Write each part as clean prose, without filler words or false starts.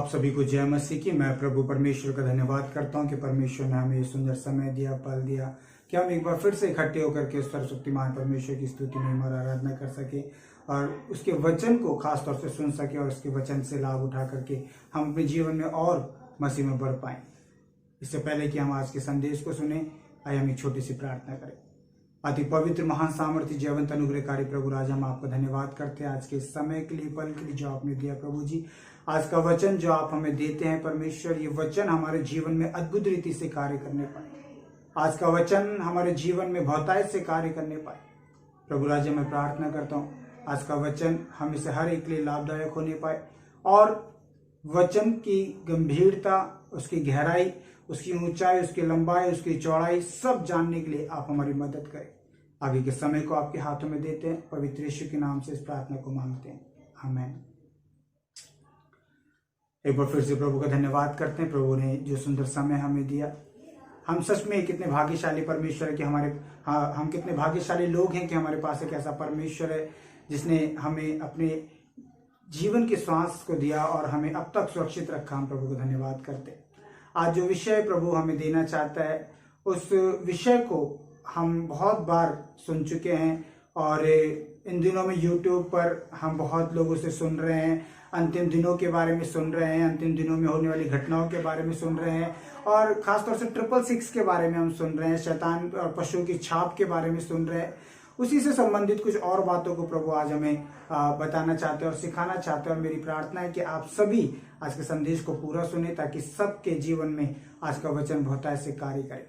आप सभी को जय मसीह की। मैं प्रभु परमेश्वर का धन्यवाद करता हूं कि परमेश्वर ने हमें सुंदर समय दिया, पल दिया कि हम एक बार फिर से इकट्ठे होकर के सर्वशक्तिमान परमेश्वर की स्तुति में और आराधना कर सके और उसके वचन को खास तौर से सुन सके और उसके वचन से लाभ उठा करके हम अपने जीवन में और मसीह में बढ़ पाए। इससे पहले कि हम आज के संदेश को सुने, आइए हम एक छोटी सी प्रार्थना करें। अति पवित्र महान सामर्थ्य जीवंत अनुग्रहकारी प्रभु राजा, हम आपका धन्यवाद करते हैं आज के समय के लिए, पल के लिए जो आपने दिया। प्रभु जी, आज का वचन जो आप हमें देते हैं परमेश्वर, ये वचन हमारे जीवन में अद्भुत रीति से कार्य करने पाए। आज का वचन हमारे जीवन में बहुतायत से कार्य करने पाए। प्रभु राजा, मैं प्रार्थना करता हूँ आज का वचन हमें से हर एक के लिए लाभदायक होने पाए और वचन की गंभीरता, उसकी गहराई, उसकी ऊंचाई, उसकी लंबाई, उसकी चौड़ाई सब जानने के लिए आप हमारी मदद करें। आगे के समय को आपके हाथों में देते हैं, पवित्र यीशु के नाम से इस प्रार्थना को मांगते हैं, आमीन। एक बार फिर से प्रभु का धन्यवाद करते हैं। प्रभु ने जो सुंदर समय हमें दिया, हम सच में कितने भाग्यशाली परमेश्वर है कि हम कितने भाग्यशाली लोग हैं कि हमारे पास एक ऐसा परमेश्वर है जिसने हमें अपने जीवन के श्वास को दिया और हमें अब तक सुरक्षित रखा। हम प्रभु को धन्यवाद करते हैं। आज जो विषय प्रभु हमें देना चाहता है, उस विषय को हम बहुत बार सुन चुके हैं और इन दिनों में YouTube पर हम बहुत लोगों से सुन रहे हैं, अंतिम दिनों के बारे में सुन रहे हैं, अंतिम दिनों में होने वाली घटनाओं के बारे में सुन रहे हैं और खासतौर से 666 के बारे में हम सुन रहे हैं, शैतान और पशु की छाप के बारे में सुन रहे हैं। उसी से संबंधित कुछ और बातों को प्रभु आज हमें बताना चाहते हैं और सिखाना चाहते हैं और मेरी प्रार्थना है कि आप सभी आज के संदेश को पूरा सुने ताकि सबके जीवन में आज का वचन बहुतायत से कार्य करे।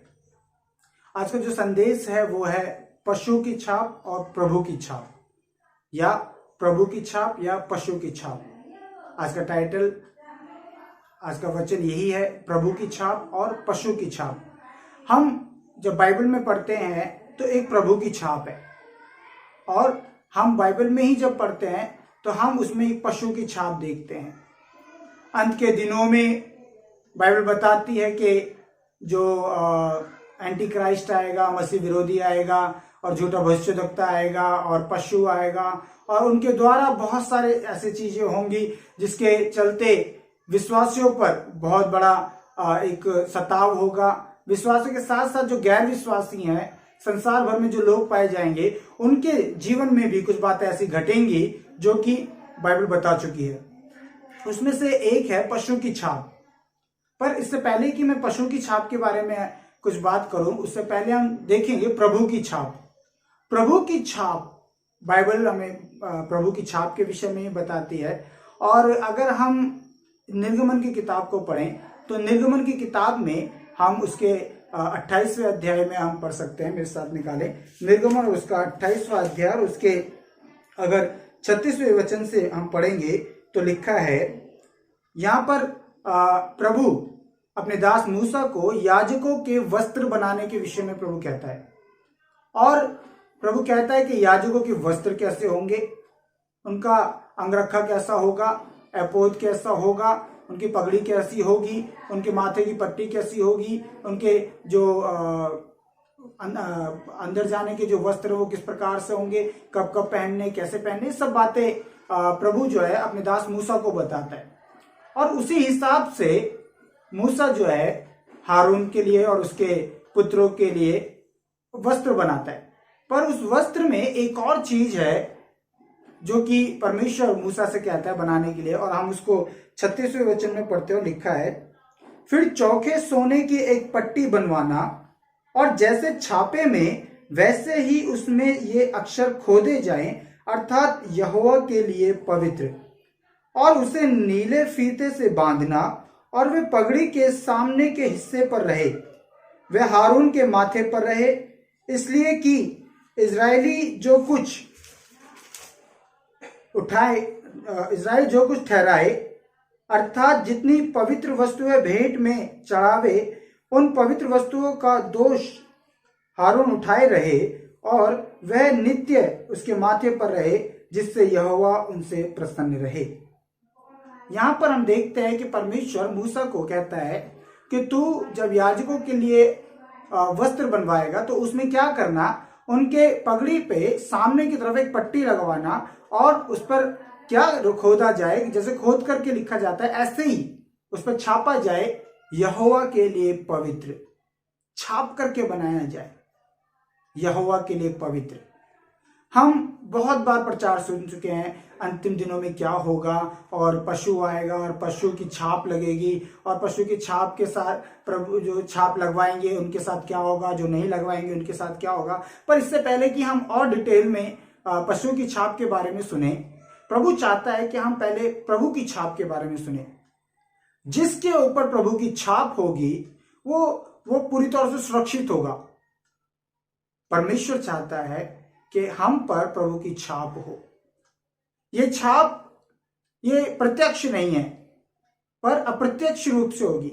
आज का जो संदेश है वो है पशु की छाप और प्रभु की छाप, या प्रभु की छाप या पशु की छाप। आज का टाइटल, आज का वचन यही है, प्रभु की छाप और पशु की छाप। हम जब बाइबल में पढ़ते हैं तो एक प्रभु की छाप है और हम बाइबल में ही जब पढ़ते हैं तो हम उसमें एक पशु की छाप देखते हैं। अंत के दिनों में बाइबल बताती है कि जो एंटी क्राइस्ट आएगा, मसीह विरोधी आएगा और झूठा भविष्यद्वक्ता आएगा और पशु आएगा और उनके द्वारा बहुत सारे ऐसी चीजें होंगी जिसके चलते विश्वासियों पर बहुत बड़ा एक सताव होगा। विश्वासियों के साथ साथ जो गैर विश्वासी हैं, संसार भर में जो लोग पाए जाएंगे, उनके जीवन में भी कुछ बातें ऐसी घटेंगी जो कि बाइबल बता चुकी है। उसमें से एक है पशु की छाप। पर इससे पहले कि मैं पशु की छाप के बारे में कुछ बात करूं, उससे पहले हम देखेंगे प्रभु की छाप। प्रभु की छाप बाइबल हमें प्रभु की छाप के विषय में बताती है। और अगर हम निर्गमन की किताब को पढ़ें तो निर्गमन की किताब में हम उसके 28वें अध्याय में हम पढ़ सकते हैं। मेरे साथ निकालें निर्गमन और उसका 28वां अध्याय, उसके अगर 36वें वचन से हम पढ़ेंगे तो लिखा है, यहाँ पर प्रभु अपने दास मूसा को याजकों के वस्त्र बनाने के विषय में प्रभु कहता है। और प्रभु कहता है कि याजकों के वस्त्र कैसे होंगे, उनका अंगरखा कैसा होगा, एपोद कैसा होगा, उनकी पगड़ी कैसी होगी, उनके माथे की पट्टी कैसी होगी, उनके जो अंदर जाने के जो वस्त्र वो किस प्रकार से होंगे, कब कब पहनने, कैसे पहनने, सब बातें प्रभु जो है अपने दास मूसा को बताता है। और उसी हिसाब से मूसा जो है हारून के लिए और उसके पुत्रों के लिए वस्त्र बनाता है। पर उस वस्त्र में एक और चीज है जो कि परमेश्वर मूसा से कहता है बनाने के लिए, और हम उसको 36वें वचन में पढ़ते हो, लिखा है, फिर चौखे सोने की एक पट्टी बनवाना और जैसे छापे में वैसे ही उसमें ये अक्षर खोदे जाएं, अर्थात यहोवा के लिए पवित्र, और उसे नीले फीते से बांधना और वे पगड़ी के सामने के हिस्से पर रहे, वे हारून के माथे पर रहे, इसलिए कि इजराइली जो कुछ ठहराए, अर्थात जितनी पवित्र वस्तुएं भेंट में चढ़ावे, उन पवित्र वस्तुओं का दोष हारून उठाए रहे और वह नित्य उसके माथे पर रहे, जिससे यहोवा उनसे प्रसन्न रहे। यहाँ पर हम देखते हैं कि परमेश्वर मूसा को कहता है कि तू जब याजकों के लिए वस्त्र बनवाएगा तो उसमें क्या करना, उनके पगड़ी पे सामने की तरफ एक पट्टी लगवाना और उस पर क्या खोदा जाए, जैसे खोद करके लिखा जाता है ऐसे ही उस पर छापा जाए यहोवा के लिए पवित्र, छाप करके बनाया जाए यहोवा के लिए पवित्र। हम बहुत बार प्रचार सुन चुके हैं अंतिम दिनों में क्या होगा, और पशु आएगा और पशु की छाप लगेगी, और पशु की छाप के साथ प्रभु जो छाप लगवाएंगे उनके साथ क्या होगा, जो नहीं लगवाएंगे उनके साथ क्या होगा। पर इससे पहले कि हम और डिटेल में पशु की छाप के बारे में सुने, प्रभु चाहता है कि हम पहले प्रभु की छाप के बारे में सुने। जिसके ऊपर प्रभु की छाप होगी वो पूरी तौर से सुरक्षित होगा। परमेश्वर चाहता है कि हम पर प्रभु की छाप हो। ये छाप ये प्रत्यक्ष नहीं है पर अप्रत्यक्ष रूप से होगी।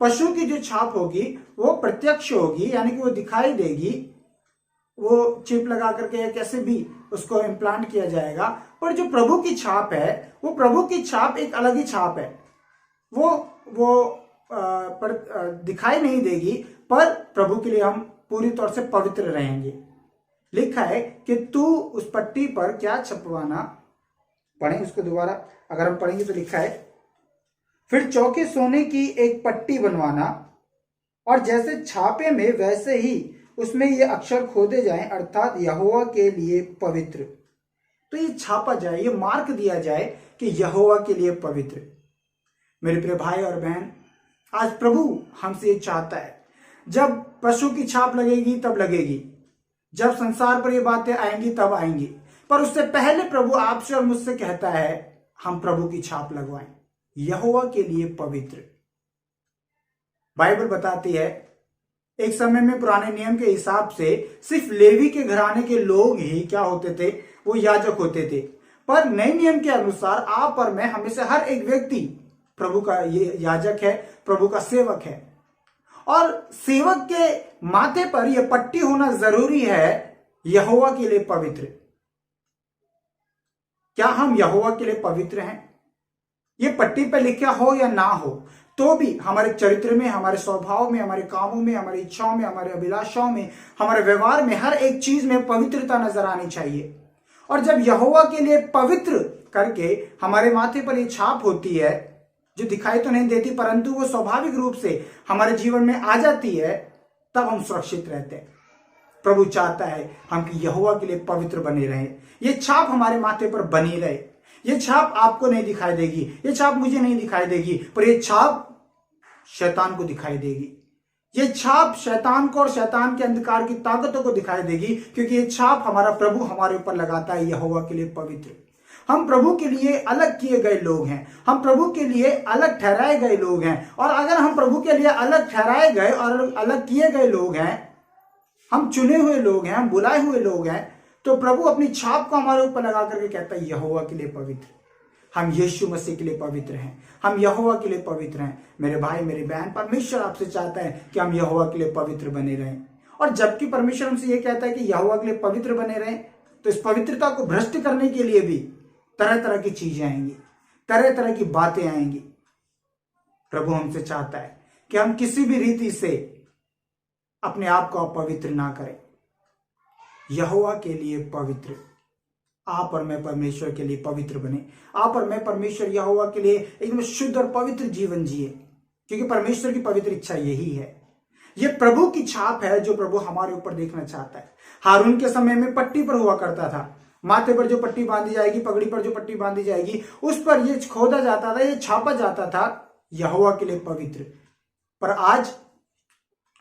पशु की जो छाप होगी वो प्रत्यक्ष होगी, यानी कि वो दिखाई देगी, वो चिप लगा करके कैसे भी उसको इम्प्लांट किया जाएगा। पर जो प्रभु की छाप है वो प्रभु की छाप एक अलग ही छाप है। वो दिखाई नहीं देगी, पर प्रभु के लिए हम पूरी तौर से पवित्र रहेंगे। लिखा है कि तू उस पट्टी पर क्या छपवाना, पढ़ें उसको दोबारा, अगर हम पढ़ेंगे तो लिखा है, फिर चौके सोने की एक पट्टी बनवाना, और जैसे छापे में वैसे ही उसमें ये अक्षर खोदे जाएं, अर्थात यहोवा के लिए पवित्र। तो ये छापा जाए, ये मार्क दिया जाए कि यहोवा के लिए पवित्र। मेरे प्रिय भाई और बहन, आज प्रभु हमसे ये चाहता है, जब पशु की छाप लगेगी तब लगेगी, जब संसार पर ये बातें आएंगी तब आएंगी, पर उससे पहले प्रभु आपसे और मुझसे कहता है हम प्रभु की छाप लगवाएं, यहोवा के लिए पवित्र। बाइबल बताती है एक समय में पुराने नियम के हिसाब से सिर्फ लेवी के घराने के लोग ही क्या होते थे, वो याजक होते थे। पर नए नियम के अनुसार आप और मैं, हमें से हर एक व्यक्ति प्रभु का ये याजक है, प्रभु का सेवक है। और सेवक के माथे पर यह पट्टी होना जरूरी है, यहोवा के लिए पवित्र। क्या हम यहोवा के लिए पवित्र हैं? ये पट्टी पर लिखा हो या ना हो, तो भी हमारे चरित्र में, हमारे स्वभाव में, हमारे कामों में, हमारी इच्छाओं में, हमारे अभिलाषाओं में, हमारे व्यवहार में, हर एक चीज में पवित्रता नजर आनी चाहिए। और जब यहोवा के लिए पवित्र करके हमारे माथे पर ये छाप होती है, जो दिखाई तो नहीं देती परंतु वो स्वाभाविक रूप से हमारे जीवन में आ जाती है, तब हम सुरक्षित रहते हैं। प्रभु चाहता है हम कि यहोवा के लिए पवित्र बने रहें। ये छाप हमारे माथे पर बनी रहे। ये छाप आपको नहीं दिखाई देगी, ये छाप मुझे नहीं दिखाई देगी, पर ये छाप शैतान को दिखाई देगी। ये छाप शैतान को और शैतान के अंधकार की ताकतों को दिखाई देगी, क्योंकि ये छाप हमारा प्रभु हमारे ऊपर लगाता है, यहोवा के लिए पवित्र। हम प्रभु के लिए अलग किए गए लोग हैं, हम प्रभु के लिए अलग ठहराए गए लोग हैं। और अगर हम प्रभु के लिए अलग ठहराए गए और अलग किए गए लोग हैं, हम चुने हुए लोग हैं, हम बुलाए हुए लोग हैं, तो प्रभु अपनी छाप को हमारे ऊपर लगा करके कहता है यहोवा के लिए पवित्र। हम यीशु मसीह के लिए पवित्र हैं, हम यहोवा के लिए पवित्र हैं। मेरे भाई मेरे बहन, परमेश्वर आपसे चाहता है कि हम यहोवा के लिए पवित्र बने रहें। और जबकि परमेश्वर हमसे ये कहता है कि यहोवा के लिए पवित्र बने रहें, तो इस पवित्रता को भ्रष्ट करने के लिए भी तरह तरह की चीजें आएंगी, तरह तरह की बातें आएंगी। प्रभु हमसे चाहता है कि हम किसी भी रीति से अपने आप को अपवित्र ना करें, यहोवा के लिए पवित्र। आप और मैं परमेश्वर के लिए पवित्र बने, आप और मैं परमेश्वर यहोवा के लिए एकदम शुद्ध और पवित्र जीवन जिए, क्योंकि परमेश्वर की पवित्र इच्छा यही है। यह प्रभु की छाप है जो प्रभु हमारे ऊपर देखना चाहता है। हारून के समय में पट्टी पर हुआ करता था, माथे पर जो पट्टी बांधी जाएगी, पगड़ी पर जो पट्टी बांधी जाएगी, उस पर यह खोदा जाता था, यह छापा जाता था यहोवा के लिए पवित्र। पर आज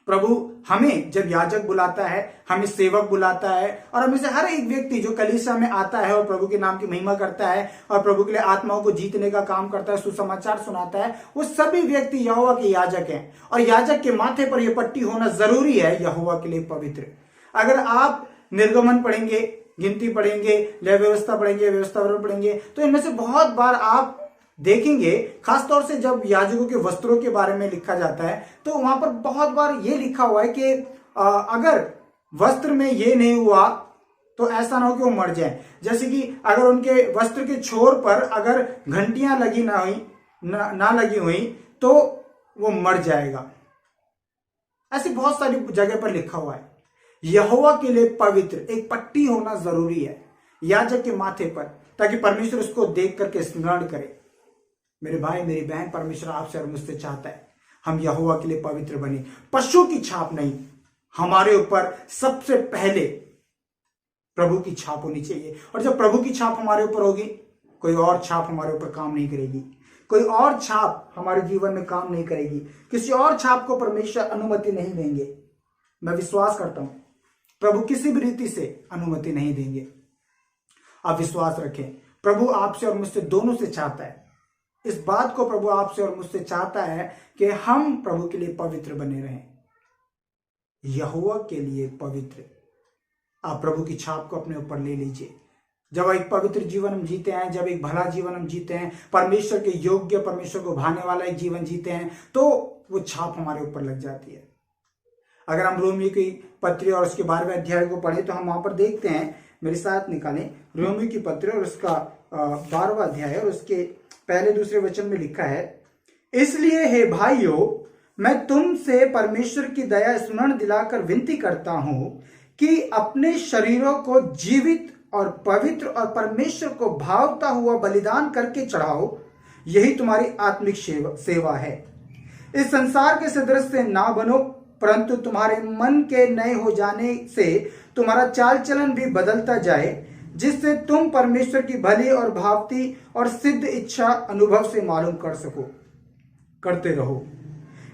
प्रभु हमें जब याजक बुलाता है, हमें सेवक बुलाता है, और हमें से हर एक व्यक्ति जो कलीसिया में आता है और प्रभु के नाम की महिमा करता है और प्रभु के लिए आत्माओं को जीतने का काम करता है, सुसमाचार सुनाता है, वो सभी व्यक्ति यहोवा के याजक हैं। और याजक के माथे पर यह पट्टी होना जरूरी है, यहोवा के लिए पवित्र। अगर आप निर्गमन पढ़ेंगे, गिनती पढ़ेंगे, लय व्यवस्था पढ़ेंगे, व्यवस्थावरण पढ़ेंगे, तो इनमें से बहुत बार आप देखेंगे, खासतौर से जब याजकों के वस्त्रों के बारे में लिखा जाता है, तो वहां पर बहुत बार ये लिखा हुआ है कि अगर वस्त्र में ये नहीं हुआ तो ऐसा ना हो कि वो मर जाए। जैसे कि अगर उनके वस्त्र के छोर पर अगर घंटियां लगी ना लगी हुई तो वो मर जाएगा। ऐसी बहुत सारी जगह पर लिखा हुआ है। यहोवा के लिए पवित्र एक पट्टी होना जरूरी है याजक के माथे पर, ताकि परमेश्वर उसको देख करके स्मरण करे। मेरे भाई मेरी बहन, परमेश्वर आपसे और मुझसे चाहता है हम यहोवा के लिए पवित्र बने। पशु की छाप नहीं, हमारे ऊपर सबसे पहले प्रभु की छाप होनी चाहिए। और जब प्रभु की छाप हमारे ऊपर होगी, कोई और छाप हमारे ऊपर काम नहीं करेगी, कोई और छाप हमारे जीवन में काम नहीं करेगी, किसी और छाप को परमेश्वर अनुमति नहीं देंगे। मैं विश्वास करता हूं प्रभु किसी भी रीति से अनुमति नहीं देंगे। आप विश्वास रखें, प्रभु आपसे और मुझसे दोनों से चाहता है, इस बात को प्रभु आपसे और मुझसे चाहता है कि हम प्रभु के लिए पवित्र बने रहें, यहोवा के लिए पवित्र। आप प्रभु की छाप को अपने ऊपर ले लीजिए। जब एक पवित्र जीवन हम जीते हैं, जब एक भला जीवन हम जीते हैं, परमेश्वर के योग्य, परमेश्वर को भाने वाला एक जीवन जीते हैं, तो वो छाप हमारे ऊपर लग जाती है। अगर हम रोमियो की पत्री और उसके 12वें अध्याय को पढ़े तो हम वहां पर देखते हैं, मेरे साथ निकालें, रोमियो की पत्री और उसका 12वां अध्याय और उसके पहले दूसरे वचन में लिखा है, इसलिए हे भाइयों, मैं तुमसे परमेश्वर की दया स्मरण दिलाकर विनती करता हूं कि अपने शरीरों को जीवित और पवित्र और परमेश्वर को भावता हुआ बलिदान करके चढ़ाओ, यही तुम्हारी आत्मिक सेवा है। इस संसार के सदृश से ना बनो, परंतु तुम्हारे मन के नए हो जाने से तुम्हारा चाल चलन भी बदलता जाए, जिससे तुम परमेश्वर की भली और भावती और सिद्ध इच्छा अनुभव से मालूम कर सको, करते रहो।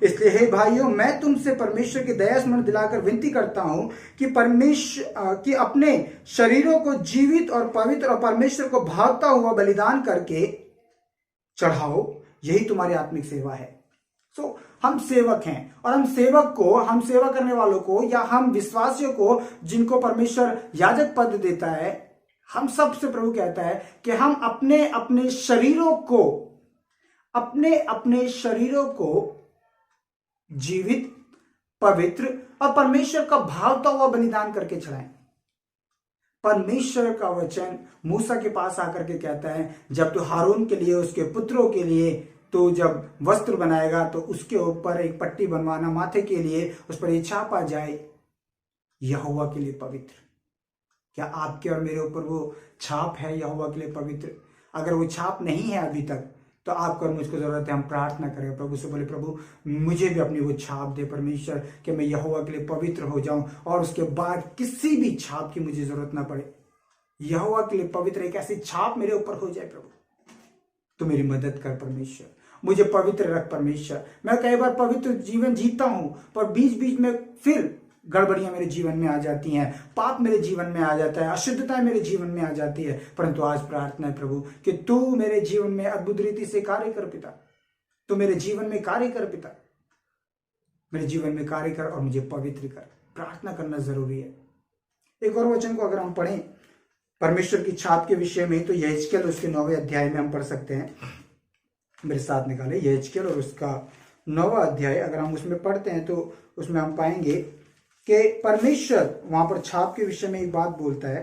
इसलिए हे भाइयों, मैं तुमसे परमेश्वर की दया स्मरण दिलाकर विनती करता हूं कि अपने शरीरों को जीवित और पवित्र और परमेश्वर को भावता हुआ बलिदान करके चढ़ाओ, यही तुम्हारी आत्मिक सेवा है। सो हम सेवक हैं, और हम सेवा करने वालों को, या हम विश्वासियों को जिनको परमेश्वर याजक पद देता है, हम सबसे प्रभु कहता है कि हम अपने अपने शरीरों को जीवित, पवित्र और परमेश्वर का भावता हुआ बलिदान करके चढ़ाएं। परमेश्वर का वचन मूसा के पास आकर के कहता है, जब तू हारून के लिए, उसके पुत्रों के लिए तो जब वस्त्र बनाएगा तो उसके ऊपर एक पट्टी बनवाना माथे के लिए, उस पर एक छाप आ जाए, यहोवा के लिए पवित्र। क्या आपके और मेरे ऊपर वो छाप है यहोवा के लिए पवित्र? अगर वो छाप नहीं है अभी तक, तो आपको और मुझको जरूरत है हम प्रार्थना करें, प्रभु से बोले, प्रभु मुझे भी अपनी वो छाप दे परमेश्वर, कि मैं यहोवा के लिए पवित्र हो जाऊं, और उसके बाद किसी भी छाप की मुझे जरूरत ना पड़े। यहोवा के लिए पवित्र एक ऐसी छाप मेरे ऊपर हो जाए। प्रभु तो मेरी मदद कर परमेश्वर, मुझे पवित्र रख परमेश्वर। मैं कई बार पवित्र जीवन जीता हूं, पर बीच बीच में फिर गड़बड़ियां मेरे जीवन में आ जाती हैं, पाप मेरे जीवन में आ जाता है, अशुद्धता मेरे जीवन में आ जाती है। परंतु आज प्रार्थना है प्रभु कि तू मेरे जीवन में अद्भुत रीति से कार्य कर पिता, तू मेरे जीवन में कार्य कर पिता, मेरे जीवन में कार्य कर और मुझे पवित्र कर। प्रार्थना करना जरूरी है। एक और वचन को अगर हम पढ़ें परमेश्वर की छाप के विषय में, तो यहेजकेल उसके 9वें अध्याय में हम पढ़ सकते हैं। मेरे साथ निकाले यहेजकेल और उसका 9वां अध्याय। अगर हम उसमें पढ़ते हैं तो उसमें हम पाएंगे कि परमेश्वर वहां पर छाप के विषय में एक बात बोलता है।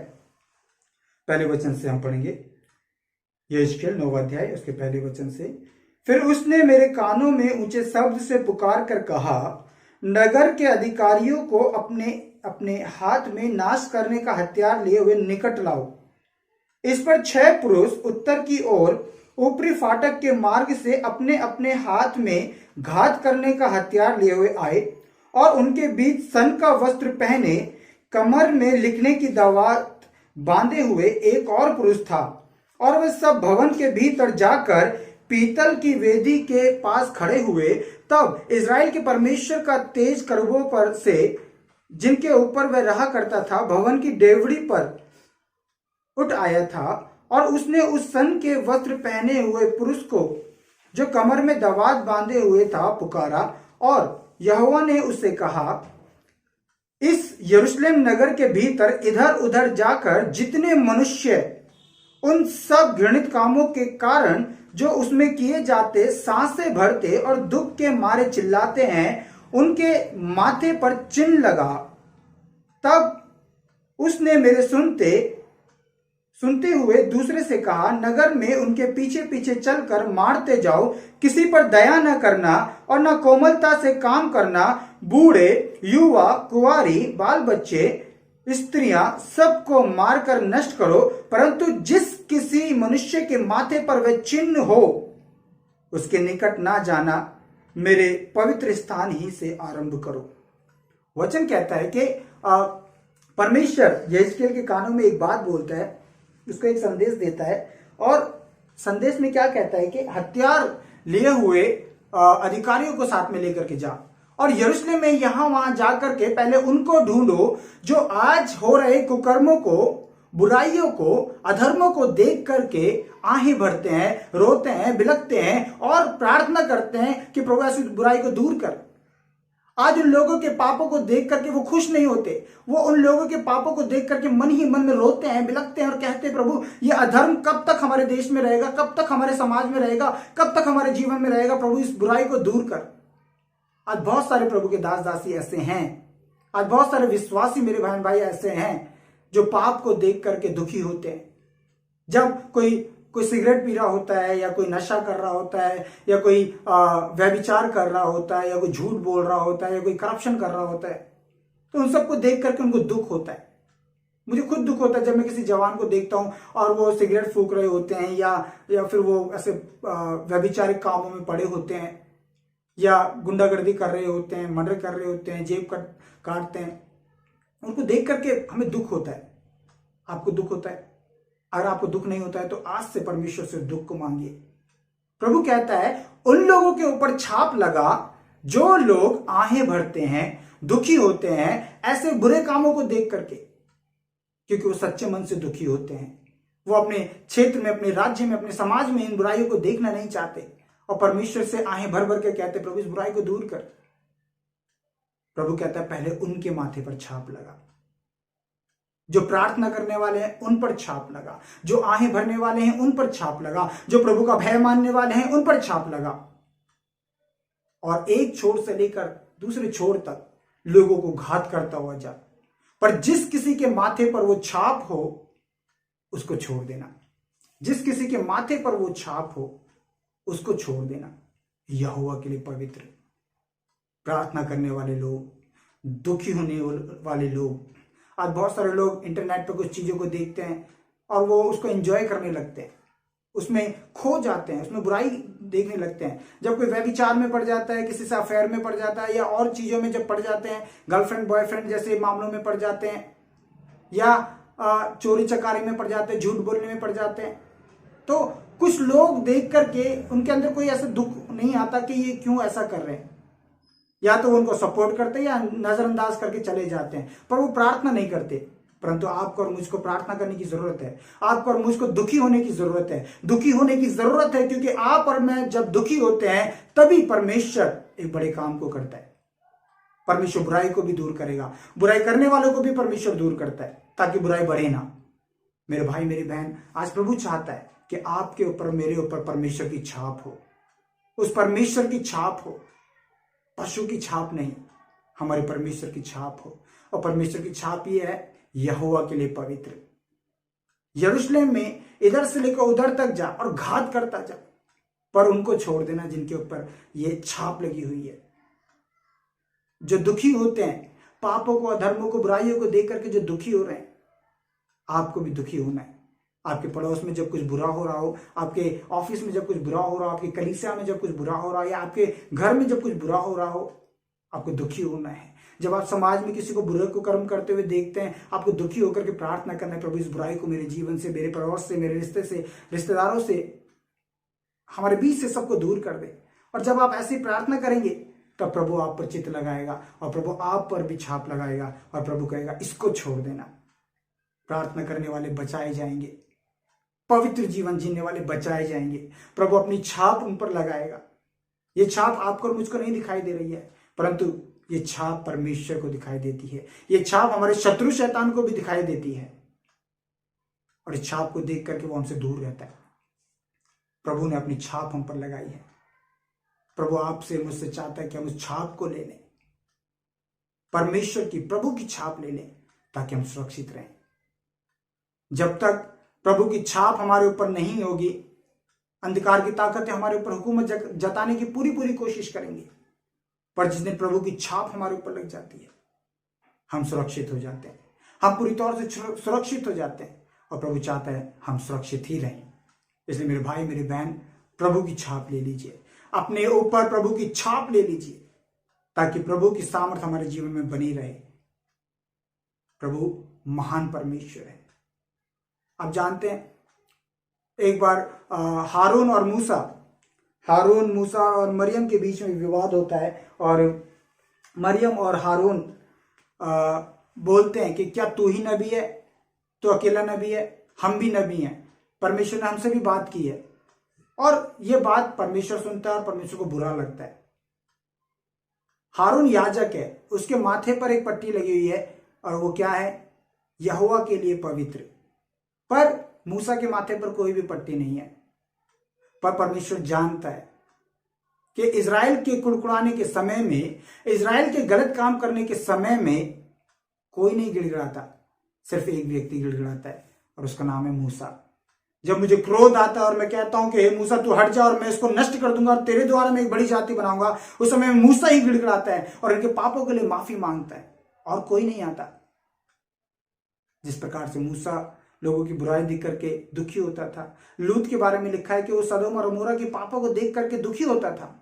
पहले वचन से हम पढ़ेंगे, यहेजकेल 9वां अध्याय उसके पहले वचन से, फिर उसने मेरे कानों में ऊंचे शब्द से पुकार कर कहा, नगर के अधिकारियों को अपने अपने हाथ में नाश करने का हथियार लिए हुए निकट लाओ। इस पर 6 पुरुष उत्तर की ओर ऊपरी फाटक के मार्ग से अपने अपने हाथ में घात करने का हथियार लिए हुए आए, और उनके बीच सन का वस्त्र पहने, कमर में लिखने की दवात बांधे हुए एक और पुरुष था। और वे सब भवन के भीतर जाकर पीतल की वेदी के पास खड़े हुए। तब इज़राइल के परमेश्वर का तेज करूबों पर से, जिनके ऊपर वह रहा करता था, भवन की डेवड़ी पर उठ आया था, और उसने उस सन के वस्त्र पहने हुए पुरुष को, जो कमर में दवात बांधे हुए था, पुकारा। और यहोवा ने उससे कहा, इस यरूशलेम नगर के भीतर इधर उधर जाकर जितने मनुष्य उन सब घृणित कामों के कारण जो उसमें किए जाते सांसें भरते और दुख के मारे चिल्लाते हैं, उनके माथे पर चिन्ह लगा। तब उसने मेरे सुनते हुए दूसरे से कहा, नगर में उनके पीछे पीछे चलकर मारते जाओ, किसी पर दया न करना और न कोमलता से काम करना। बूढ़े, युवा, कुंवारी, बाल बच्चे, स्त्रियां, सबको मारकर नष्ट करो, परंतु जिस किसी मनुष्य के माथे पर वह चिन्ह हो, उसके निकट ना जाना, मेरे पवित्र स्थान ही से आरंभ करो। वचन कहता है कि परमेश्वर यहेजकेल के कानों में एक बात बोलता है, उसको एक संदेश देता है, और संदेश में क्या कहता है कि हथियार लिए हुए अधिकारियों को साथ में लेकर के जा, और यरूशलेम में यहां वहां जाकर के पहले उनको ढूंढो जो आज हो रहे कुकर्मों को, बुराइयों को, अधर्मों को देख करके आहें भरते हैं, रोते हैं, बिलखते हैं और प्रार्थना करते हैं कि प्रभु ऐसी बुराई को दूर कर। आज उन लोगों के पापों को देख करके वो खुश नहीं होते, वो उन लोगों के पापों को देख करके मन ही मन में रोते हैं, बिलखते हैं और कहते हैं प्रभु ये अधर्म कब तक हमारे देश में रहेगा, कब तक हमारे समाज में रहेगा, कब तक हमारे जीवन में रहेगा, प्रभु इस बुराई को दूर कर। आज बहुत सारे प्रभु के दास दासी ऐसे हैं, आज बहुत सारे विश्वासी मेरे बहन भाई ऐसे हैं जो पाप को देख करके दुखी होते हैं। जब कोई सिगरेट पी रहा होता है, या कोई नशा कर रहा होता है, या कोई व्यभिचार कर रहा होता है, या कोई झूठ बोल रहा होता है, या कोई करप्शन कर रहा होता है, तो उन सबको देख करके उनको दुख होता है। मुझे खुद दुख होता है जब मैं किसी जवान को देखता हूं और वो सिगरेट फूंक रहे होते हैं, या फिर वो ऐसे व्यभिचारिक कामों में पड़े होते हैं, या गुंडागर्दी कर रहे होते हैं, मर्डर कर रहे होते हैं, जेब काटते हैं। उनको देख करके हमें दुख होता है। आपको दुख होता है? अगर आपको दुख नहीं होता है तो आज से परमेश्वर से दुख को मांगिए। प्रभु कहता है उन लोगों के ऊपर छाप लगा जो लोग आहें भरते हैं, दुखी होते हैं ऐसे बुरे कामों को देख करके, क्योंकि वो सच्चे मन से दुखी होते हैं। वो अपने क्षेत्र में, अपने राज्य में, अपने समाज में इन बुराइयों को देखना नहीं चाहते, और परमेश्वर से आहें भर भर के कहते प्रभु इस बुराई को दूर कर। प्रभु कहता है पहले उनके माथे पर छाप लगा। जो प्रार्थना करने वाले हैं उन पर छाप लगा, जो आहें भरने वाले हैं उन पर छाप लगा, जो प्रभु का भय मानने वाले हैं उन पर छाप लगा, और एक छोर से लेकर दूसरे छोर तक लोगों को घात करता हुआ जा। पर जिस किसी के माथे पर वो छाप हो उसको छोड़ देना, जिस किसी के माथे पर वो छाप हो उसको छोड़ देना। यहोवा के लिए पवित्र, प्रार्थना करने वाले लोग, दुखी होने वाले लोग। आज बहुत सारे लोग इंटरनेट पर कुछ चीजों को देखते हैं और वो उसको एंजॉय करने लगते हैं, उसमें खो जाते हैं, उसमें बुराई देखने लगते हैं। जब कोई व्यभिचार में पड़ जाता है, किसी से अफेयर में पड़ जाता है, या और चीजों में जब पड़ जाते हैं, गर्लफ्रेंड बॉयफ्रेंड जैसे मामलों में पड़ जाते हैं, या चोरी चकारी में पड़ जाते हैं, झूठ बोलने में पड़ जाते हैं, तो कुछ लोग देख करके उनके अंदर कोई ऐसा दुख नहीं आता कि ये क्यों ऐसा कर रहे हैं। या तो वो उनको सपोर्ट करते हैं या नजरअंदाज करके चले जाते हैं, पर वो प्रार्थना नहीं करते। परंतु आपको और मुझको प्रार्थना करने की जरूरत है। आपको और मुझको दुखी होने की जरूरत है, दुखी होने की जरूरत है, क्योंकि आप और मैं जब दुखी होते हैं तभी परमेश्वर एक बड़े काम को करता है। परमेश्वर बुराई को भी दूर करेगा, बुराई करने वालों को भी परमेश्वर दूर करता है, ताकि बुराई बढ़े ना। मेरे भाई मेरी बहन, आज प्रभु चाहता है कि आपके ऊपर, मेरे ऊपर परमेश्वर की छाप हो। उस परमेश्वर की छाप हो, पशु की छाप नहीं, हमारे परमेश्वर की छाप हो। और परमेश्वर की छाप ये है, यहोवा के लिए पवित्र। यरूशलेम में इधर से लेकर उधर तक जा और घात करता जा, पर उनको छोड़ देना जिनके ऊपर ये छाप लगी हुई है। जो दुखी होते हैं, पापों को, अधर्मों को, बुराइयों को देख करके जो दुखी हो रहे हैं, आपको भी दुखी होना है। आपके पड़ोस में जब कुछ बुरा हो रहा हो, आपके ऑफिस में जब कुछ बुरा हो रहा हो, आपकी कलीसिया में जब कुछ बुरा हो रहा हो, या आपके घर में जब कुछ बुरा हो रहा हो, आपको दुखी होना है। जब आप समाज में किसी को बुरे को कर्म करते हुए देखते हैं, आपको दुखी होकर के प्रार्थना करना है, प्रभु इस बुराई को मेरे जीवन से, मेरे पड़ोस से, मेरे रिश्ते से, रिश्तेदारों से, हमारे बीच से सबको दूर कर दे। और जब आप ऐसी प्रार्थना करेंगे तब प्रभु आप पर चित्त लगाएगा, और प्रभु आप पर भी छाप लगाएगा, और प्रभु कहेगा इसको छोड़ देना। प्रार्थना करने वाले बचाए जाएंगे, पवित्र जीवन जीने वाले बचाए जाएंगे। प्रभु अपनी छाप उन पर लगाएगा। ये छाप आपको और मुझको नहीं दिखाई दे रही है, परंतु ये छाप परमेश्वर को दिखाई देती है। ये छाप हमारे शत्रु शैतान को भी दिखाई देती है, और इस छाप को देख करके वो हमसे दूर रहता है। प्रभु ने अपनी छाप हम पर लगाई है। प्रभु आपसे, मुझसे चाहता है कि हम उस छाप को ले लें, परमेश्वर की, प्रभु की छाप ले लें, ताकि हम सुरक्षित रहें। जब तक प्रभु की छाप हमारे ऊपर नहीं होगी, अंधकार की ताकतें हमारे ऊपर हुकूमत जताने की पूरी कोशिश करेंगी, पर जिस दिन प्रभु की छाप हमारे ऊपर लग जाती है, हम सुरक्षित हो जाते हैं, हम पूरी तौर से सुरक्षित हो जाते हैं। और प्रभु चाहता है हम सुरक्षित ही रहें। इसलिए मेरे भाई मेरी बहन, प्रभु की छाप ले लीजिए, अपने ऊपर प्रभु की छाप ले लीजिए, ताकि प्रभु की सामर्थ हमारे जीवन में बनी रहे। प्रभु महान परमेश्वर है। आप जानते हैं, एक बार हारून मूसा और मरियम के बीच में विवाद होता है, और मरियम और हारून बोलते हैं कि क्या तू ही नबी है, तो अकेला नबी है, हम भी नबी हैं, परमेश्वर ने हमसे भी बात की है। और यह बात परमेश्वर सुनता है और परमेश्वर को बुरा लगता है। हारून याजक है, उसके माथे पर एक पट्टी लगी हुई है, और वो क्या है? यहोवा के लिए पवित्र। पर मूसा के माथे पर कोई भी पट्टी नहीं है। पर परमेश्वर जानता है कि इज़राइल के कुड़कुड़ाने के समय में, इज़राइल के गलत काम करने के समय में कोई नहीं गिड़गिड़ाता, सिर्फ एक व्यक्ति गिड़गिड़ाता है, और उसका नाम है मूसा। जब मुझे क्रोध आता है और मैं कहता हूं कि हे मूसा तू हट जा और मैं इसको नष्ट कर दूंगा और तेरे द्वारा मैं एक बड़ी जाति बनाऊंगा, उस समय मूसा ही गिड़गिड़ाता है और इनके पापों के लिए माफी मांगता है, और कोई नहीं आता। जिस प्रकार से मूसा लोगों की बुराई देख करके दुखी होता था। लूत के बारे में लिखा है कि वो सदोम और अमोरा के पापों को देख करके दुखी होता था।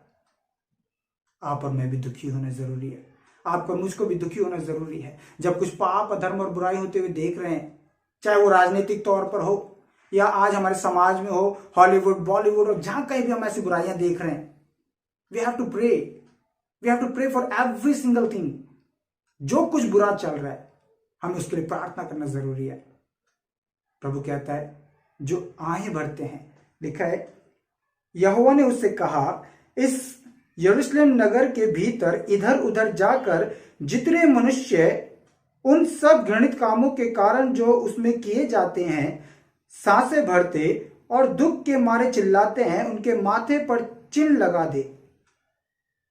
आप और मैं भी दुखी होना जरूरी है। आपको मुझको भी दुखी होना जरूरी है। जब कुछ पाप, अधर्म और बुराई होते हुए देख रहे हैं, चाहे वो राजनीतिक तौर पर हो या आज हमारे समाज में हो, हॉलीवुड, बॉलीवुड, और जहां कहीं भी हम ऐसी बुराइयां देख रहे हैं, we have to pray for every single thing. जो कुछ बुरा चल रहा है हमें उसके लिए प्रार्थना करना जरूरी है। प्रभु कहता है जो आहें भरते हैं, लिखा है यहोवा ने उससे कहा, इस यरूशलेम नगर के भीतर इधर उधर जाकर जितने मनुष्य उन सब घृणित कामों के कारण जो उसमें किए जाते हैं सांसें भरते और दुख के मारे चिल्लाते हैं, उनके माथे पर चिन्ह लगा दे।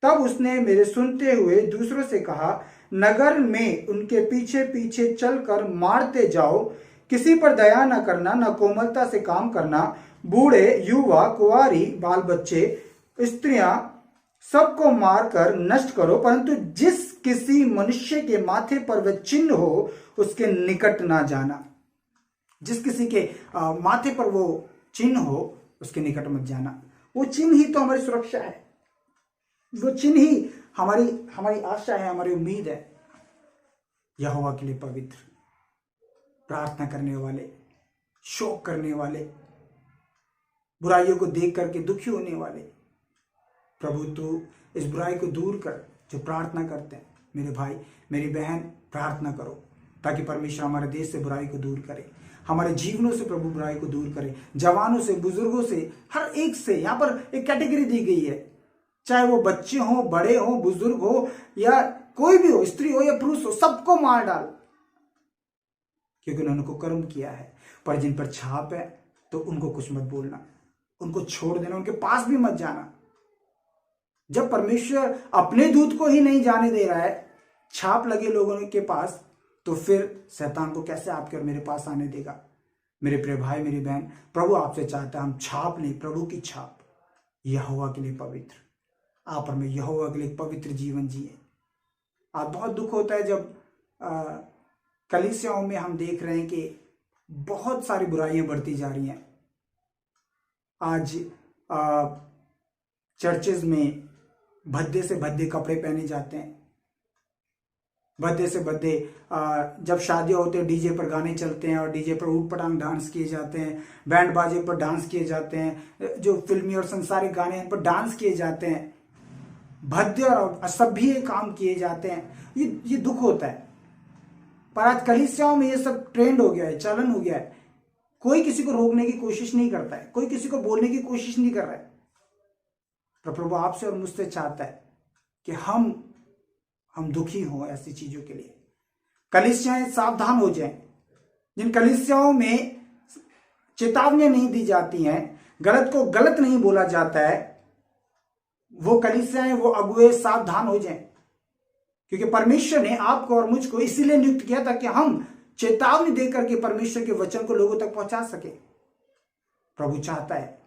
तब उसने मेरे सुनते हुए दूसरों से कहा, नगर में उनके पीछे पीछे चलकर मारते जाओ, किसी पर दया न करना, न कोमलता से काम करना, बूढ़े, युवा, कुंवारी, बाल बच्चे, स्त्रियां, सबको मारकर नष्ट करो, परंतु जिस किसी मनुष्य के माथे पर वह चिन्ह हो उसके निकट ना जाना। जिस किसी के माथे पर वो चिन्ह हो उसके निकट मत जाना। वो चिन्ह ही तो हमारी सुरक्षा है, वो चिन्ह ही हमारी आशा है, हमारी उम्मीद है। यहोवा के लिए पवित्र, प्रार्थना करने वाले, शोक करने वाले, बुराइयों को देख करके दुखी होने वाले। प्रभु तू इस बुराई को दूर कर। जो प्रार्थना करते हैं, मेरे भाई मेरी बहन, प्रार्थना करो ताकि परमेश्वर हमारे देश से बुराई को दूर करे, हमारे जीवनों से प्रभु बुराई को दूर करे। जवानों से, बुजुर्गों से, हर एक से। यहाँ पर एक कैटेगरी दी गई है, चाहे वो बच्चे हो, बड़े हो, बुजुर्ग हो, या कोई भी हो, स्त्री हो या पुरुष हो, सबको मार डाल, क्योंकि उन्होंने को कर्म किया है। पर जिन पर छाप है तो उनको कुछ मत बोलना, उनको छोड़ देना, उनके पास भी मत जाना। जब परमेश्वर अपने दूत को ही नहीं जाने दे रहा है छाप लगे लोगों के पास, तो फिर शैतान को कैसे आपके और मेरे पास आने देगा। मेरे प्रिय भाई, मेरी बहन, प्रभु आपसे चाहता है हम छाप लें, प्रभु की छाप, यहोवा के लिए पवित्र। आप और मैं यहोवा के लिए पवित्र जीवन जिए। आज बहुत दुख होता है जब कलीसियाओं में हम देख रहे हैं कि बहुत सारी बुराइयां बढ़ती जा रही हैं। आज चर्चेज में भद्दे से भद्दे कपड़े पहने जाते हैं, भद्दे से भद्दे जब शादियां होती है डीजे पर गाने चलते हैं और डीजे पर ऊट पटांग डांस किए जाते हैं, बैंड बाजे पर डांस किए जाते हैं, जो फिल्मी और संसारिक गाने हैं उन पर डांस किए जाते हैं, भद्दे और असभ्य काम किए जाते हैं। ये दुख होता है। पर आज कलीसियाओं में ये सब ट्रेंड हो गया है, चलन हो गया है। कोई किसी को रोकने की कोशिश नहीं करता है, कोई किसी को बोलने की कोशिश नहीं कर रहा है। तो प्रभु आपसे और मुझसे चाहता है कि हम दुखी हों ऐसी चीजों के लिए। कलीसियाएं सावधान हो जाएं। जिन कलीसियाओं में चेतावनियां नहीं दी जाती हैं, गलत को गलत नहीं बोला जाता है, वो कलीसियाएं, वो अगुए सावधान हो जाएं, क्योंकि परमेश्वर ने आपको और मुझको इसीलिए नियुक्त किया था कि हम चेतावनी देकर के परमेश्वर के वचन को लोगों तक पहुंचा सके। प्रभु चाहता है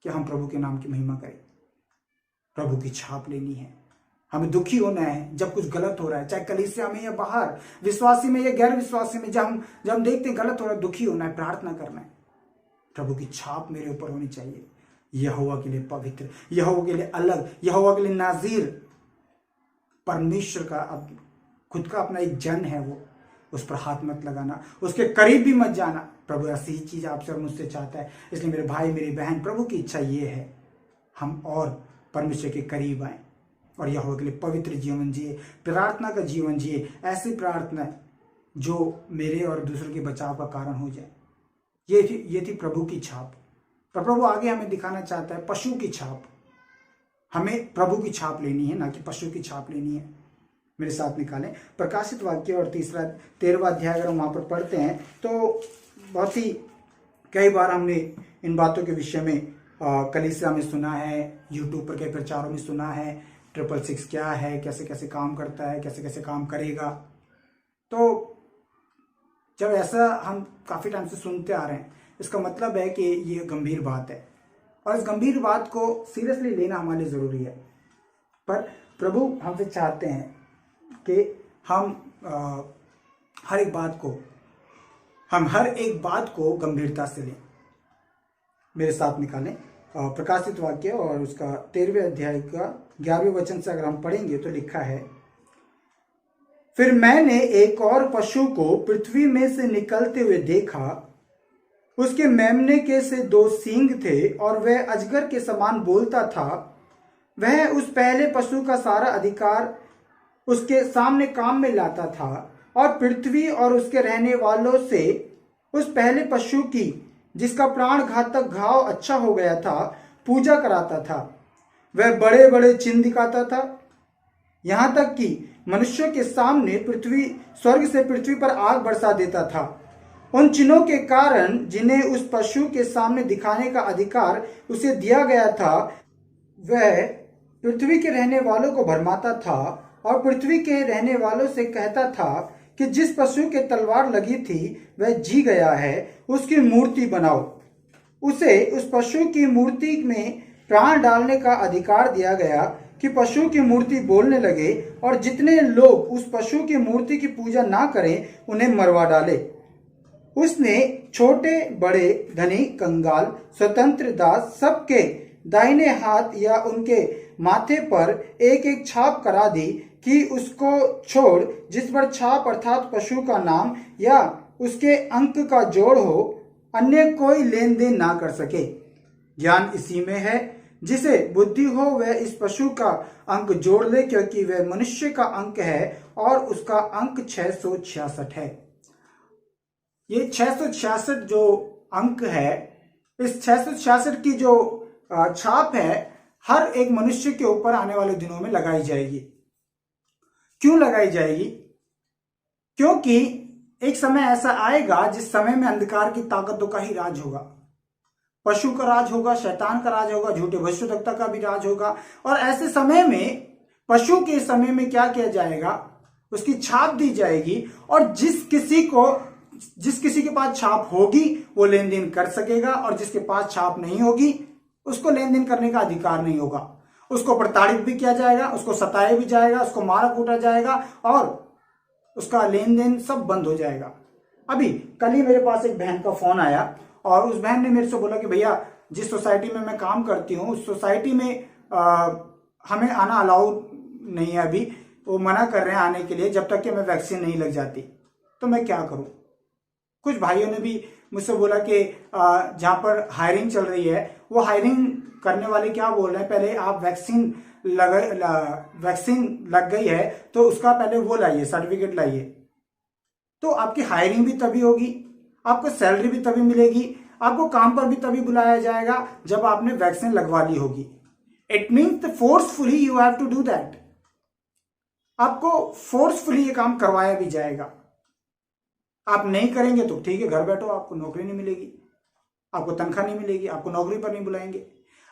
कि हम प्रभु के नाम की महिमा करें। प्रभु की छाप लेनी है, हमें दुखी होना है जब कुछ गलत हो रहा है, चाहे कलीसिया में या बाहर, विश्वासी में या गैर विश्वासी में। जब हम देखते हैं गलत हो रहा है, दुखी होना है, प्रार्थना करना है, प्रभु की छाप मेरे ऊपर होनी चाहिए। यहोवा के लिए पवित्र, यहोवा के लिए अलग, यहोवा के लिए नाजीर। परमेश्वर का अब खुद का अपना एक जन है, वो उस पर हाथ मत लगाना, उसके करीब भी मत जाना। प्रभु ऐसी चीज आपसे और मुझसे चाहता है। इसलिए मेरे भाई मेरी बहन, प्रभु की इच्छा ये है हम और परमेश्वर के करीब आए और यहोवा के लिए पवित्र जीवन जिए, प्रार्थना का जीवन जिए, ऐसी प्रार्थना जो मेरे और दूसरों के बचाव का कारण हो जाए। ये थी प्रभु की छाप। पर प्रभु आगे हमें दिखाना चाहता है पशु की छाप। हमें प्रभु की छाप लेनी है, ना कि पशु की छाप लेनी है। मेरे साथ निकालें प्रकाशित वाक्य और 13वां अध्याय। अगर हम वहां पर पढ़ते हैं तो बहुत ही कई बार हमने इन बातों के विषय में कलीसिया में सुना है, यूट्यूब पर कई प्रचारों में सुना है। 666 क्या है, कैसे कैसे काम करता है, कैसे कैसे काम करेगा। तो जब ऐसा हम काफी टाइम से सुनते आ रहे हैं, इसका मतलब है कि ये गंभीर बात है और इस गंभीर बात को सीरियसली लेना हमारे लिए जरूरी है। पर प्रभु हमसे चाहते हैं कि हम हर एक बात को गंभीरता से लें। मेरे साथ निकालें प्रकाशित वाक्य और उसका 13वें अध्याय का 11वें वचन से अगर हम पढ़ेंगे तो लिखा है, फिर मैंने एक और पशु को पृथ्वी में से निकलते हुए देखा। उसके मेमने के से 2 सींग थे और वह अजगर के समान बोलता था। वह उस पहले पशु का सारा अधिकार उसके सामने काम में लाता था और पृथ्वी और उसके रहने वालों से उस पहले पशु की, जिसका प्राण घातक घाव अच्छा हो गया था, पूजा कराता था। वह बड़े बड़े चिन्ह दिखाता था, यहां तक कि मनुष्यों के सामने स्वर्ग से पृथ्वी पर आग बरसा देता था। उन चिन्हों के कारण जिन्हें उस पशु के सामने दिखाने का अधिकार उसे दिया गया था, वह पृथ्वी के रहने वालों को भरमाता था और पृथ्वी के रहने वालों से कहता था कि जिस पशु के तलवार लगी थी वह जी गया है, उसकी मूर्ति बनाओ। उसे उस पशु की मूर्ति में प्राण डालने का अधिकार दिया गया कि पशु की मूर्ति बोलने लगे और जितने लोग उस पशु की मूर्ति की पूजा ना करें उन्हें मरवा डाले। उसने छोटे बड़े, धनी कंगाल, स्वतंत्र दास सबके दाहिने हाथ या उनके माथे पर एक एक छाप करा दी कि उसको छोड़ जिस पर छाप अर्थात पशु का नाम या उसके अंक का जोड़ हो, अन्य कोई लेन देन ना कर सके। ज्ञान इसी में है, जिसे बुद्धि हो वह इस पशु का अंक जोड़ ले, क्योंकि वह मनुष्य का अंक है और उसका अंक 666 है। ये 666 जो अंक है, इस 666 की जो छाप है हर एक मनुष्य के ऊपर आने वाले दिनों में लगाई जाएगी। क्यों लगाई जाएगी? क्योंकि एक समय ऐसा आएगा जिस समय में अंधकार की ताकतों का ही राज होगा, पशु का राज होगा, शैतान का राज होगा, झूठे भविष्यवक्ता का भी राज होगा। और ऐसे समय में पशु के समय में क्या किया जाएगा, उसकी छाप दी जाएगी और जिस किसी के पास छाप होगी वो लेन देन कर सकेगा और जिसके पास छाप नहीं होगी उसको लेन देन करने का अधिकार नहीं होगा। उसको प्रताड़ित भी किया जाएगा, उसको सताया भी जाएगा, उसको मारा कूटा जाएगा और उसका लेन देन सब बंद हो जाएगा। अभी कल ही मेरे पास एक बहन का फोन आया और उस बहन ने मेरे से बोला कि भैया जिस सोसाइटी में मैं काम करती हूँ उस सोसाइटी में हमें आना अलाउ नहीं है, अभी वो मना कर रहे हैं आने के लिए जब तक कि हमें वैक्सीन नहीं लग जाती। तो मैं क्या करूं? कुछ भाइयों ने भी मुझसे बोला कि जहां पर हायरिंग चल रही है वो हायरिंग करने वाले क्या बोल रहे हैं, पहले आप वैक्सीन लग गई है तो उसका पहले वो लाइए, सर्टिफिकेट लाइए। तो आपकी हायरिंग भी तभी होगी, आपको सैलरी भी तभी मिलेगी, आपको काम पर भी तभी बुलाया जाएगा जब आपने वैक्सीन लगवा ली होगी। It means forcefully you have to do that. आपको फोर्सफुली ये काम करवाया भी जाएगा। आप नहीं करेंगे तो ठीक है, घर बैठो, आपको नौकरी नहीं मिलेगी, आपको तनख्वाह नहीं मिलेगी, आपको नौकरी पर नहीं बुलाएंगे।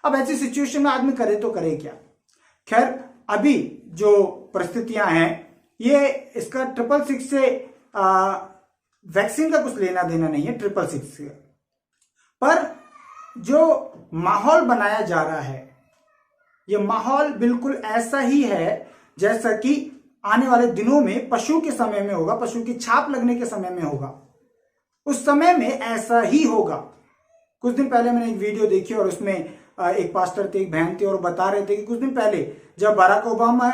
अब ऐसी सिचुएशन में आदमी करे तो करे क्या? खैर अभी जो परिस्थितियां हैं ये इसका 666 से वैक्सीन का कुछ लेना देना नहीं है 666 से, पर जो माहौल बनाया जा रहा है ये माहौल बिल्कुल ऐसा ही है जैसा कि आने वाले दिनों में पशु के समय में होगा, पशु की छाप लगने के समय में होगा, उस समय में ऐसा ही होगा। कुछ दिन पहले मैंने एक वीडियो देखी और उसमें एक पास्टर थे, एक बहन थी, और बता रहे थे कि कुछ दिन पहले जब बराक ओबामा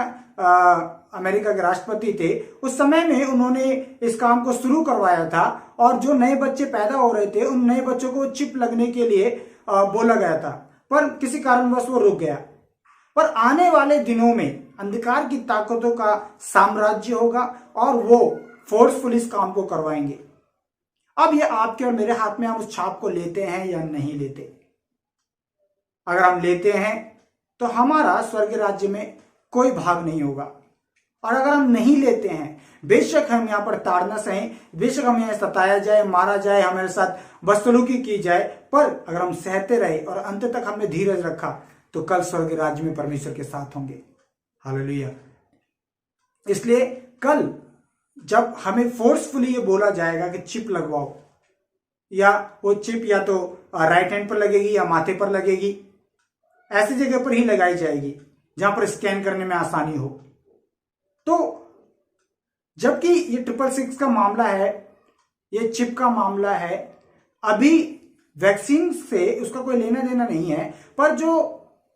अमेरिका के राष्ट्रपति थे, उस समय में उन्होंने इस काम को शुरू करवाया था, और जो नए बच्चे पैदा हो रहे थे उन नए बच्चों को चिप लगने के लिए बोला गया था, पर किसी कारणवश वो रुक गया। पर आने वाले दिनों में अंधकार की ताकतों का साम्राज्य होगा और वो फोर्सफुल इस काम को करवाएंगे। अब ये आपके और मेरे हाथ में, हम उस छाप को लेते हैं या नहीं लेते। अगर हम लेते हैं तो हमारा स्वर्ग राज्य में कोई भाग नहीं होगा, और अगर हम नहीं लेते हैं, बेशक हम यहाँ पर ताड़ना सहें, बेशक हम यहाँ सताया जाए, मारा जाए, हमारे साथ बदसलूकी की जाए, पर अगर हम सहते रहे और अंत तक हमने धीरज रखा तो कल स्वर्ग राज्य में परमेश्वर के साथ होंगे। हालेलुया। इसलिए कल जब हमें फोर्सफुली ये बोला जाएगा कि चिप लगवाओ, या वो चिप या तो राइट हैंड पर लगेगी या माथे पर लगेगी, ऐसी जगह पर ही लगाई जाएगी जहां पर स्कैन करने में आसानी हो। तो जबकि ये 666 का मामला है, ये चिप का मामला है, अभी वैक्सीन से उसका कोई लेना देना नहीं है, पर जो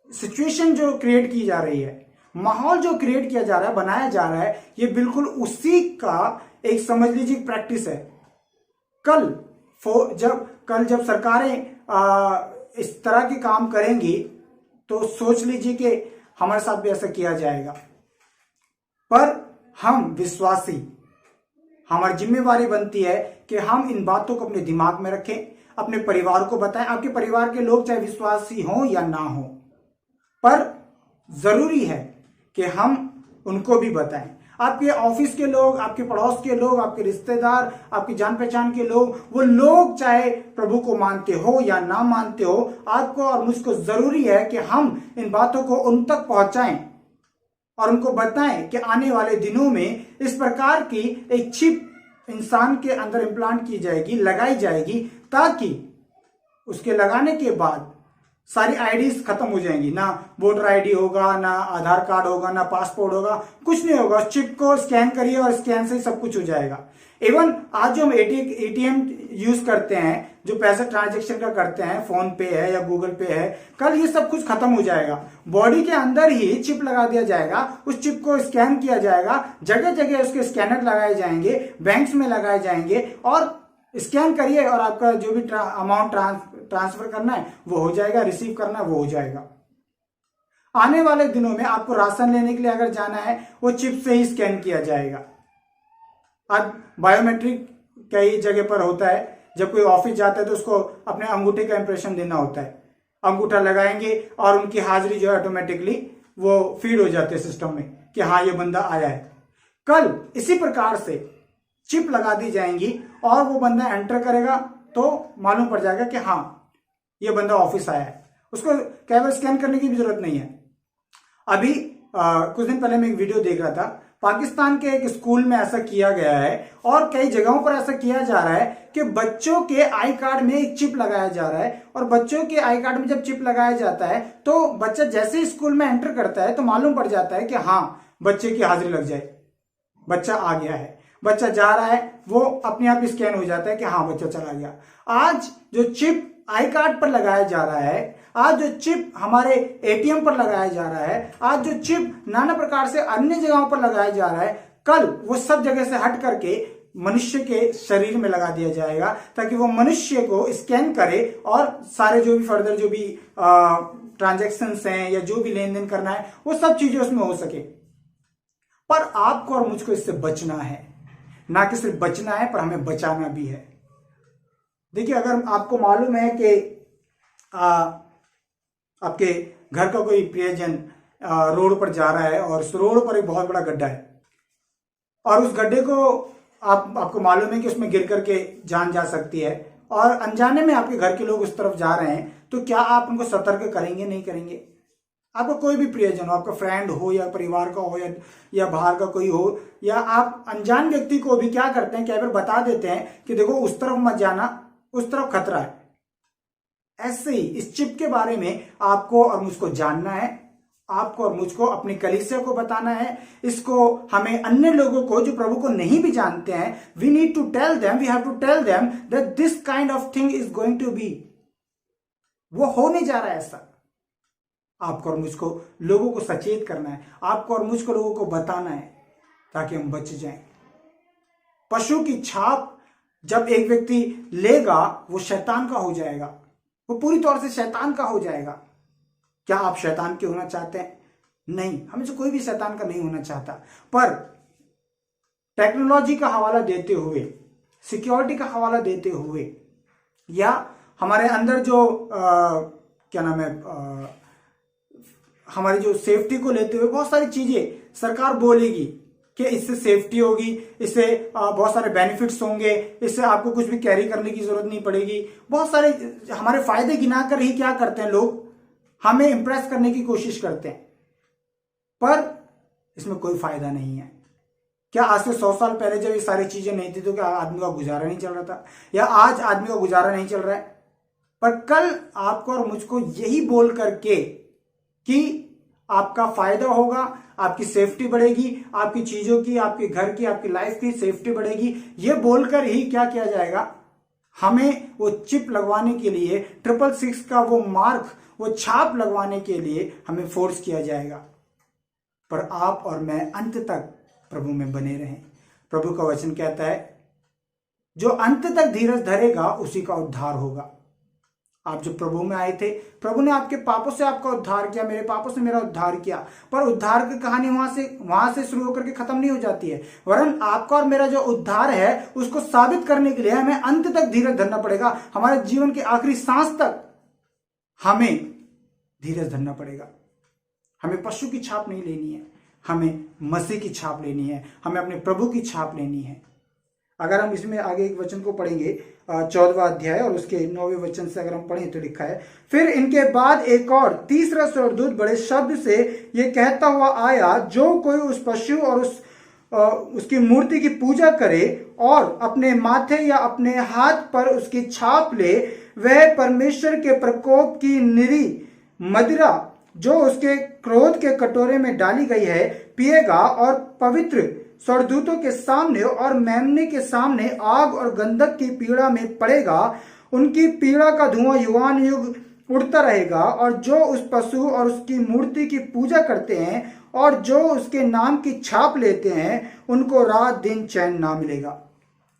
सिचुएशन जो क्रिएट की जा रही है, माहौल जो क्रिएट किया जा रहा है, बनाया जा रहा है, ये बिल्कुल उसी का एक समझ लीजिए प्रैक्टिस है। कल जब सरकारें इस तरह के काम करेंगी तो सोच लीजिए कि हमारे साथ भी ऐसा किया जाएगा। पर हम विश्वासी, हमारी जिम्मेवारी बनती है कि हम इन बातों को अपने दिमाग में रखें, अपने परिवार को बताएं। आपके परिवार के लोग चाहे विश्वासी हों या ना हो, पर जरूरी है कि हम उनको भी बताएं। आपके ऑफिस के लोग, आपके पड़ोस के लोग, आपके रिश्तेदार, आपकी जान पहचान के लोग, वो लोग चाहे प्रभु को मानते हो या ना मानते हो, आपको और मुझको जरूरी है कि हम इन बातों को उन तक पहुंचाएं और उनको बताएं कि आने वाले दिनों में इस प्रकार की एक चिप इंसान के अंदर इम्प्लांट की जाएगी, लगाई जाएगी, ताकि उसके लगाने के बाद सारी आईडीज खत्म हो जाएंगी। ना वोटर आईडी होगा, ना आधार कार्ड होगा, ना पासपोर्ट होगा, कुछ नहीं होगा। चिप को स्कैन करिए और स्कैन से ही सब कुछ हो जाएगा। इवन आज जो हम एटीएम यूज करते हैं, जो पैसा ट्रांजैक्शन का करते हैं, फोन पे है या गूगल पे है, कल ये सब कुछ खत्म हो जाएगा। बॉडी के अंदर ही चिप लगा दिया जाएगा, उस चिप को स्कैन किया जाएगा, जगह जगह उसके स्कैनर लगाए जाएंगे, बैंक्स में लगाए जाएंगे, और स्कैन करिए और आपका जो भी अमाउंट ट्रांसफर करना है वो हो जाएगा, रिसीव करना है वो हो जाएगा। आने वाले दिनों में आपको राशन लेने के लिए अगर जाना है, वो चिप से ही स्कैन किया जाएगा। आज बायोमेट्रिक कई जगह पर होता है, जब कोई ऑफिस जाता है तो उसको अपने अंगूठे का इंप्रेशन देना होता है, अंगूठा लगाएंगे और उनकी हाजिरी जो है ऑटोमेटिकली वो फीड हो जाते हैं सिस्टम में कि हाँ ये बंदा आया है। कल इसी प्रकार से चिप लगा दी जाएंगी और वो बंदा एंटर करेगा तो मालूम पड़ जाएगा कि हाँ ये बंदा ऑफिस आया है, उसको केवल स्कैन करने की भी जरूरत नहीं है। अभी कुछ दिन पहले मैं एक वीडियो देख रहा था, पाकिस्तान के एक स्कूल में ऐसा किया गया है और कई जगहों पर ऐसा किया जा रहा है कि बच्चों के आई कार्ड में एक चिप लगाया जा रहा है, और बच्चों के आई कार्ड में जब चिप लगाया जाता है तो बच्चा जैसे ही स्कूल में एंटर करता है तो मालूम पड़ जाता है कि हाँ बच्चे की हाजिरी लग जाए, बच्चा आ गया है, बच्चा जा रहा है, वो अपने आप स्कैन हो जाता है कि हाँ बच्चा चला गया। आज जो चिप आई कार्ड पर लगाया जा रहा है, आज जो चिप हमारे एटीएम पर लगाया जा रहा है, आज जो चिप नाना प्रकार से अन्य जगहों पर लगाया जा रहा है, कल वो सब जगह से हट करके मनुष्य के शरीर में लगा दिया जाएगा, ताकि वो मनुष्य को स्कैन करे और सारे जो भी फर्दर जो भी ट्रांजैक्शंस हैं या जो भी लेन देन करना है वो सब चीजें उसमें हो सके। पर आपको और मुझको इससे बचना है, ना कि सिर्फ बचना है पर हमें बचाना भी है। देखिए, अगर आपको मालूम है कि आपके घर का कोई प्रियजन रोड पर जा रहा है और उस रोड पर एक बहुत बड़ा गड्ढा है, और उस गड्ढे को आपको मालूम है कि उसमें गिर करके जान जा सकती है, और अनजाने में आपके घर के लोग उस तरफ जा रहे हैं, तो क्या आप उनको सतर्क करेंगे? नहीं करेंगे। आपका कोई भी प्रियजन हो, आपका फ्रेंड हो या परिवार का हो या बाहर का कोई हो, या आप अनजान व्यक्ति को भी क्या करते हैं, क्या बार बता देते हैं कि देखो उस तरफ मत जाना, उस तरफ खतरा है। ऐसे ही इस चिप के बारे में आपको और मुझको जानना है, आपको और मुझको अपनी कलीसिया को बताना है, इसको हमें अन्य लोगों को जो प्रभु को नहीं भी जानते हैं, we need to tell them, we have to tell them that this kind of thing is going to be. वो होने जा रहा है ऐसा। आपको और मुझको लोगों को सचेत करना है, आपको और मुझको लोगों को बताना है ताकि हम बच जाएं। पशु की छाप जब एक व्यक्ति लेगा वो शैतान का हो जाएगा, वो पूरी तौर से शैतान का हो जाएगा। क्या आप शैतान के होना चाहते हैं? नहीं, हमें से कोई भी शैतान का नहीं होना चाहता। पर टेक्नोलॉजी का हवाला देते हुए, सिक्योरिटी का हवाला देते हुए, या हमारे अंदर जो क्या नाम है, हमारी जो सेफ्टी को लेते हुए बहुत सारी चीजें सरकार बोलेगी कि इससे सेफ्टी होगी, इससे बहुत सारे बेनिफिट्स होंगे, इससे आपको कुछ भी कैरी करने की जरूरत नहीं पड़ेगी। बहुत सारे हमारे फायदे गिनाकर ही क्या करते हैं लोग, हमें इंप्रेस करने की कोशिश करते हैं, पर इसमें कोई फायदा नहीं है। क्या आज से 100 साल पहले जब ये सारी चीजें नहीं थी तो क्या आदमी का गुजारा नहीं चल रहा था, या आज आदमी का गुजारा नहीं चल रहा है? पर कल आपको और मुझको यही बोल करके कि आपका फायदा होगा, आपकी सेफ्टी बढ़ेगी, आपकी चीजों की, आपके घर की, आपकी लाइफ की सेफ्टी बढ़ेगी, ये बोलकर ही क्या किया जाएगा, हमें वो चिप लगवाने के लिए 666 का वो मार्क, वो छाप लगवाने के लिए हमें फोर्स किया जाएगा। पर आप और मैं अंत तक प्रभु में बने रहें। प्रभु का वचन कहता है जो अंत तक धीरज धरेगा उसी का उद्धार होगा। आप जो प्रभु में आए थे, प्रभु ने आपके पापों से आपका उद्धार किया, मेरे पापों से मेरा उद्धार किया। पर उद्धार की कहानी वहां से शुरू होकर के खत्म नहीं हो जाती है, वरन आपका और मेरा जो उद्धार है उसको साबित करने के लिए हमें अंत तक धीरज धरना पड़ेगा। हमारे जीवन के आखिरी सांस तक हमें धीरज धरना पड़ेगा। हमें पशु की छाप नहीं लेनी है, हमें मसीह की छाप लेनी है, हमें अपने प्रभु की छाप लेनी है। अगर हम इसमें आगे एक वचन को पढ़ेंगे 14वां अध्याय और उसके 9वें वचन से अगर हम पढ़ें तो लिखा है, फिर इनके बाद एक और तीसरा स्वर्गदूत बड़े शब्द से ये कहता हुआ आया, जो कोई उस पशु और उसकी मूर्ति की पूजा करे और अपने माथे या अपने हाथ पर उसकी छाप ले, वह परमेश्वर के प्रकोप की निरी मदिरा जो उसके क्रोध के कटोरे में डाली गई है पिएगा, और पवित्र स्वर्गदूतों के सामने और मेमने के सामने आग और गंधक की पीड़ा में पड़ेगा। उनकी पीड़ा का धुआं युगान युग उड़ता रहेगा, और जो उस पशु और उसकी मूर्ति की पूजा करते हैं और जो उसके नाम की छाप लेते हैं उनको रात दिन चैन ना मिलेगा।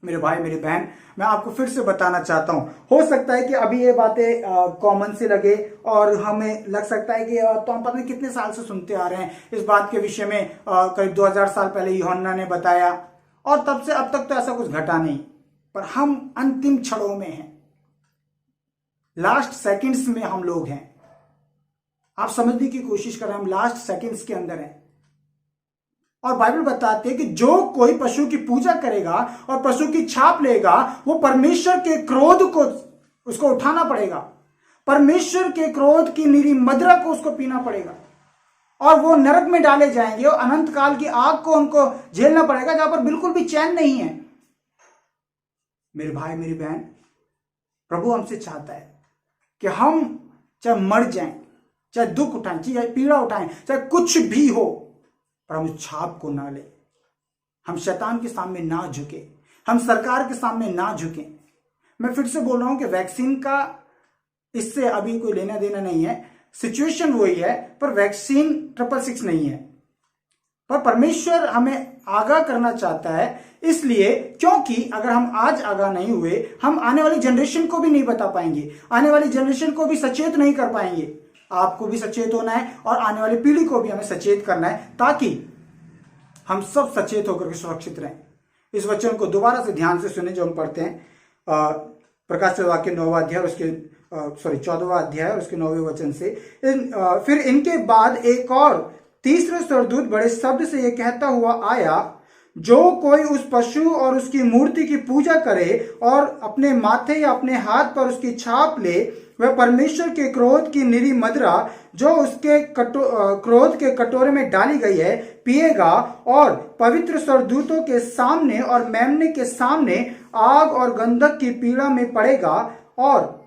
मेरे भाई मेरी बहन, मैं आपको फिर से बताना चाहता हूं, हो सकता है कि अभी ये बातें कॉमन से लगे और हमें लग सकता है कि तो हम पता नहीं कितने साल से सुनते आ रहे हैं इस बात के विषय में, करीब 2000 साल पहले यूहन्ना ने बताया और तब से अब तक तो ऐसा कुछ घटा नहीं। पर हम अंतिम क्षणों में हैं, लास्ट सेकंड्स में हम लोग हैं। आप समझने की कोशिश कर रहे हैं, हम लास्ट सेकंड्स के अंदर हैं। और बाइबल बताते हैं कि जो कोई पशु की पूजा करेगा और पशु की छाप लेगा वो परमेश्वर के क्रोध को उसको उठाना पड़ेगा, परमेश्वर के क्रोध की निरी मदिरा को उसको पीना पड़ेगा, और वो नरक में डाले जाएंगे और अनंत काल की आग को उनको झेलना पड़ेगा जहां पर बिल्कुल भी चैन नहीं है। मेरे भाई मेरी बहन, प्रभु हमसे चाहता है कि हम चाहे मर जाएं, चाहे दुख उठाएं, चाहे पीड़ा उठाएं, चाहे कुछ भी हो, पर हम उस छाप को ना ले, हम शैतान के सामने ना झुके, हम सरकार के सामने ना झुके। मैं फिर से बोल रहा हूं कि वैक्सीन का इससे अभी कोई लेना देना नहीं है, सिचुएशन वही है, पर वैक्सीन 666 नहीं है। पर परमेश्वर हमें आगाह करना चाहता है, इसलिए क्योंकि अगर हम आज आगाह नहीं हुए, हम आने वाली जनरेशन को भी नहीं बता पाएंगे, आने वाली जनरेशन को भी सचेत नहीं कर पाएंगे। आपको भी सचेत होना है और आने वाली पीढ़ी को भी हमें सचेत करना है, ताकि हम सब सचेत होकर के सुरक्षित रहें। इस वचन को दोबारा से ध्यान से सुने जो हम पढ़ते हैं, प्रकाशित वाक्य 9वां अध्याय और उसके 14वां अध्याय और उसके 9वें वचन से। फिर इनके बाद एक और तीसरे स्वर्गदूत बड़े शब्द से यह कहता हुआ आया, जो कोई उस पशु और उसकी मूर्ति की पूजा करे और अपने माथे या अपने हाथ पर उसकी छाप ले, वह परमेश्वर के क्रोध की निरी मदिरा जो उसके क्रोध के कटोरे में डाली गई है पिएगा, और पवित्र स्वर्गदूतों के सामने और मेमने के सामने आग और गंधक की पीड़ा में पड़ेगा, और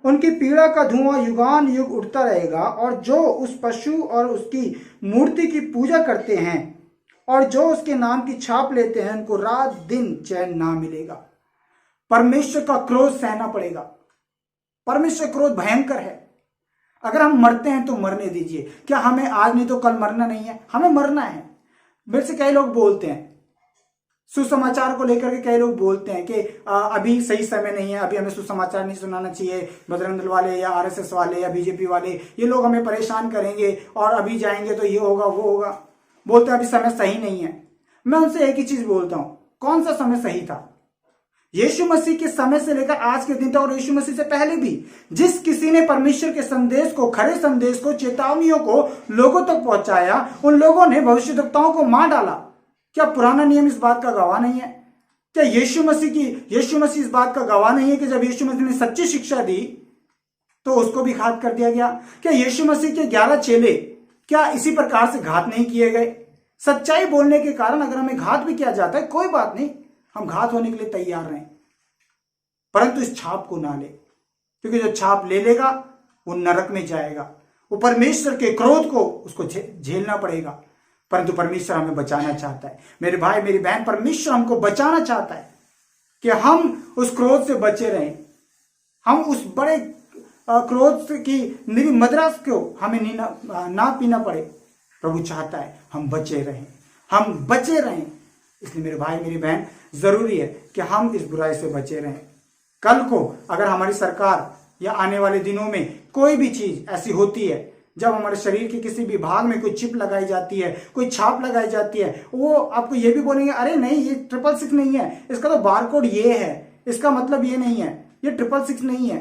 उनकी पीड़ा का धुआं युगान युग उठता रहेगा। और जो उस पशु और उसकी मूर्ति की पूजा करते हैं और जो उसके नाम की छाप लेते हैं उनको रात दिन चैन ना मिलेगा। परमेश्वर का क्रोध सहना पड़ेगा। परमेश्वर क्रोध भयंकर है। अगर हम मरते हैं तो मरने दीजिए। क्या हमें आज नहीं तो कल मरना नहीं है? हमें मरना है। मेरे से कई लोग बोलते हैं, सुसमाचार को लेकर के कई लोग बोलते हैं कि अभी सही समय नहीं है, अभी हमें सुसमाचार नहीं सुनाना चाहिए, बजरंग दल वाले या आरएसएस वाले या बीजेपी वाले ये लोग हमें परेशान करेंगे और अभी जाएंगे तो ये होगा वो होगा। बोलते हैं अभी समय सही नहीं है। मैं उनसे एक ही चीज बोलता हूं, कौन सा समय सही था? यीशु मसीह के समय से लेकर आज के दिन तक और यीशु मसीह से पहले भी जिस किसी ने परमेश्वर के संदेश को, खरे संदेश को, चेतावनियों को लोगों तक पहुंचाया, उन लोगों ने भविष्यद्वक्ताओं को मार डाला। क्या पुराना नियम इस बात का गवाह नहीं है? क्या यीशु मसीह इस बात का गवाह नहीं है कि जब यीशु मसीह ने सच्ची शिक्षा दी तो उसको भी घात कर दिया गया? क्या यीशु मसीह के 11 चेले क्या इसी प्रकार से घात नहीं किए गए? सच्चाई बोलने के कारण अगर हमें घात भी किया जाता है, कोई बात नहीं, हम घात होने के लिए तैयार रहें, परंतु इस छाप को ना ले, क्योंकि जो छाप ले लेगा वो नरक में जाएगा, वो परमेश्वर के क्रोध को उसको झेलना पड़ेगा। परंतु परमेश्वर हमें बचाना चाहता है। मेरे भाई मेरी बहन, परमेश्वर हमको बचाना चाहता है कि हम उस क्रोध से बचे रहें, हम उस बड़े क्रोध की निरी मदरा को हमें ना पीना पड़े। प्रभु चाहता है हम बचे रहें, हम बचे रहें। इसलिए मेरे भाई मेरी बहन, जरूरी है कि हम इस बुराई से बचे रहें। कल को अगर हमारी सरकार या आने वाले दिनों में कोई भी चीज ऐसी होती है जब हमारे शरीर के किसी भी भाग में कोई चिप लगाई जाती है, कोई छाप लगाई जाती है, वो आपको ये भी बोलेंगे अरे नहीं ये 666 नहीं है, इसका तो बारकोड ये है, इसका मतलब ये नहीं है, ये 666 नहीं है।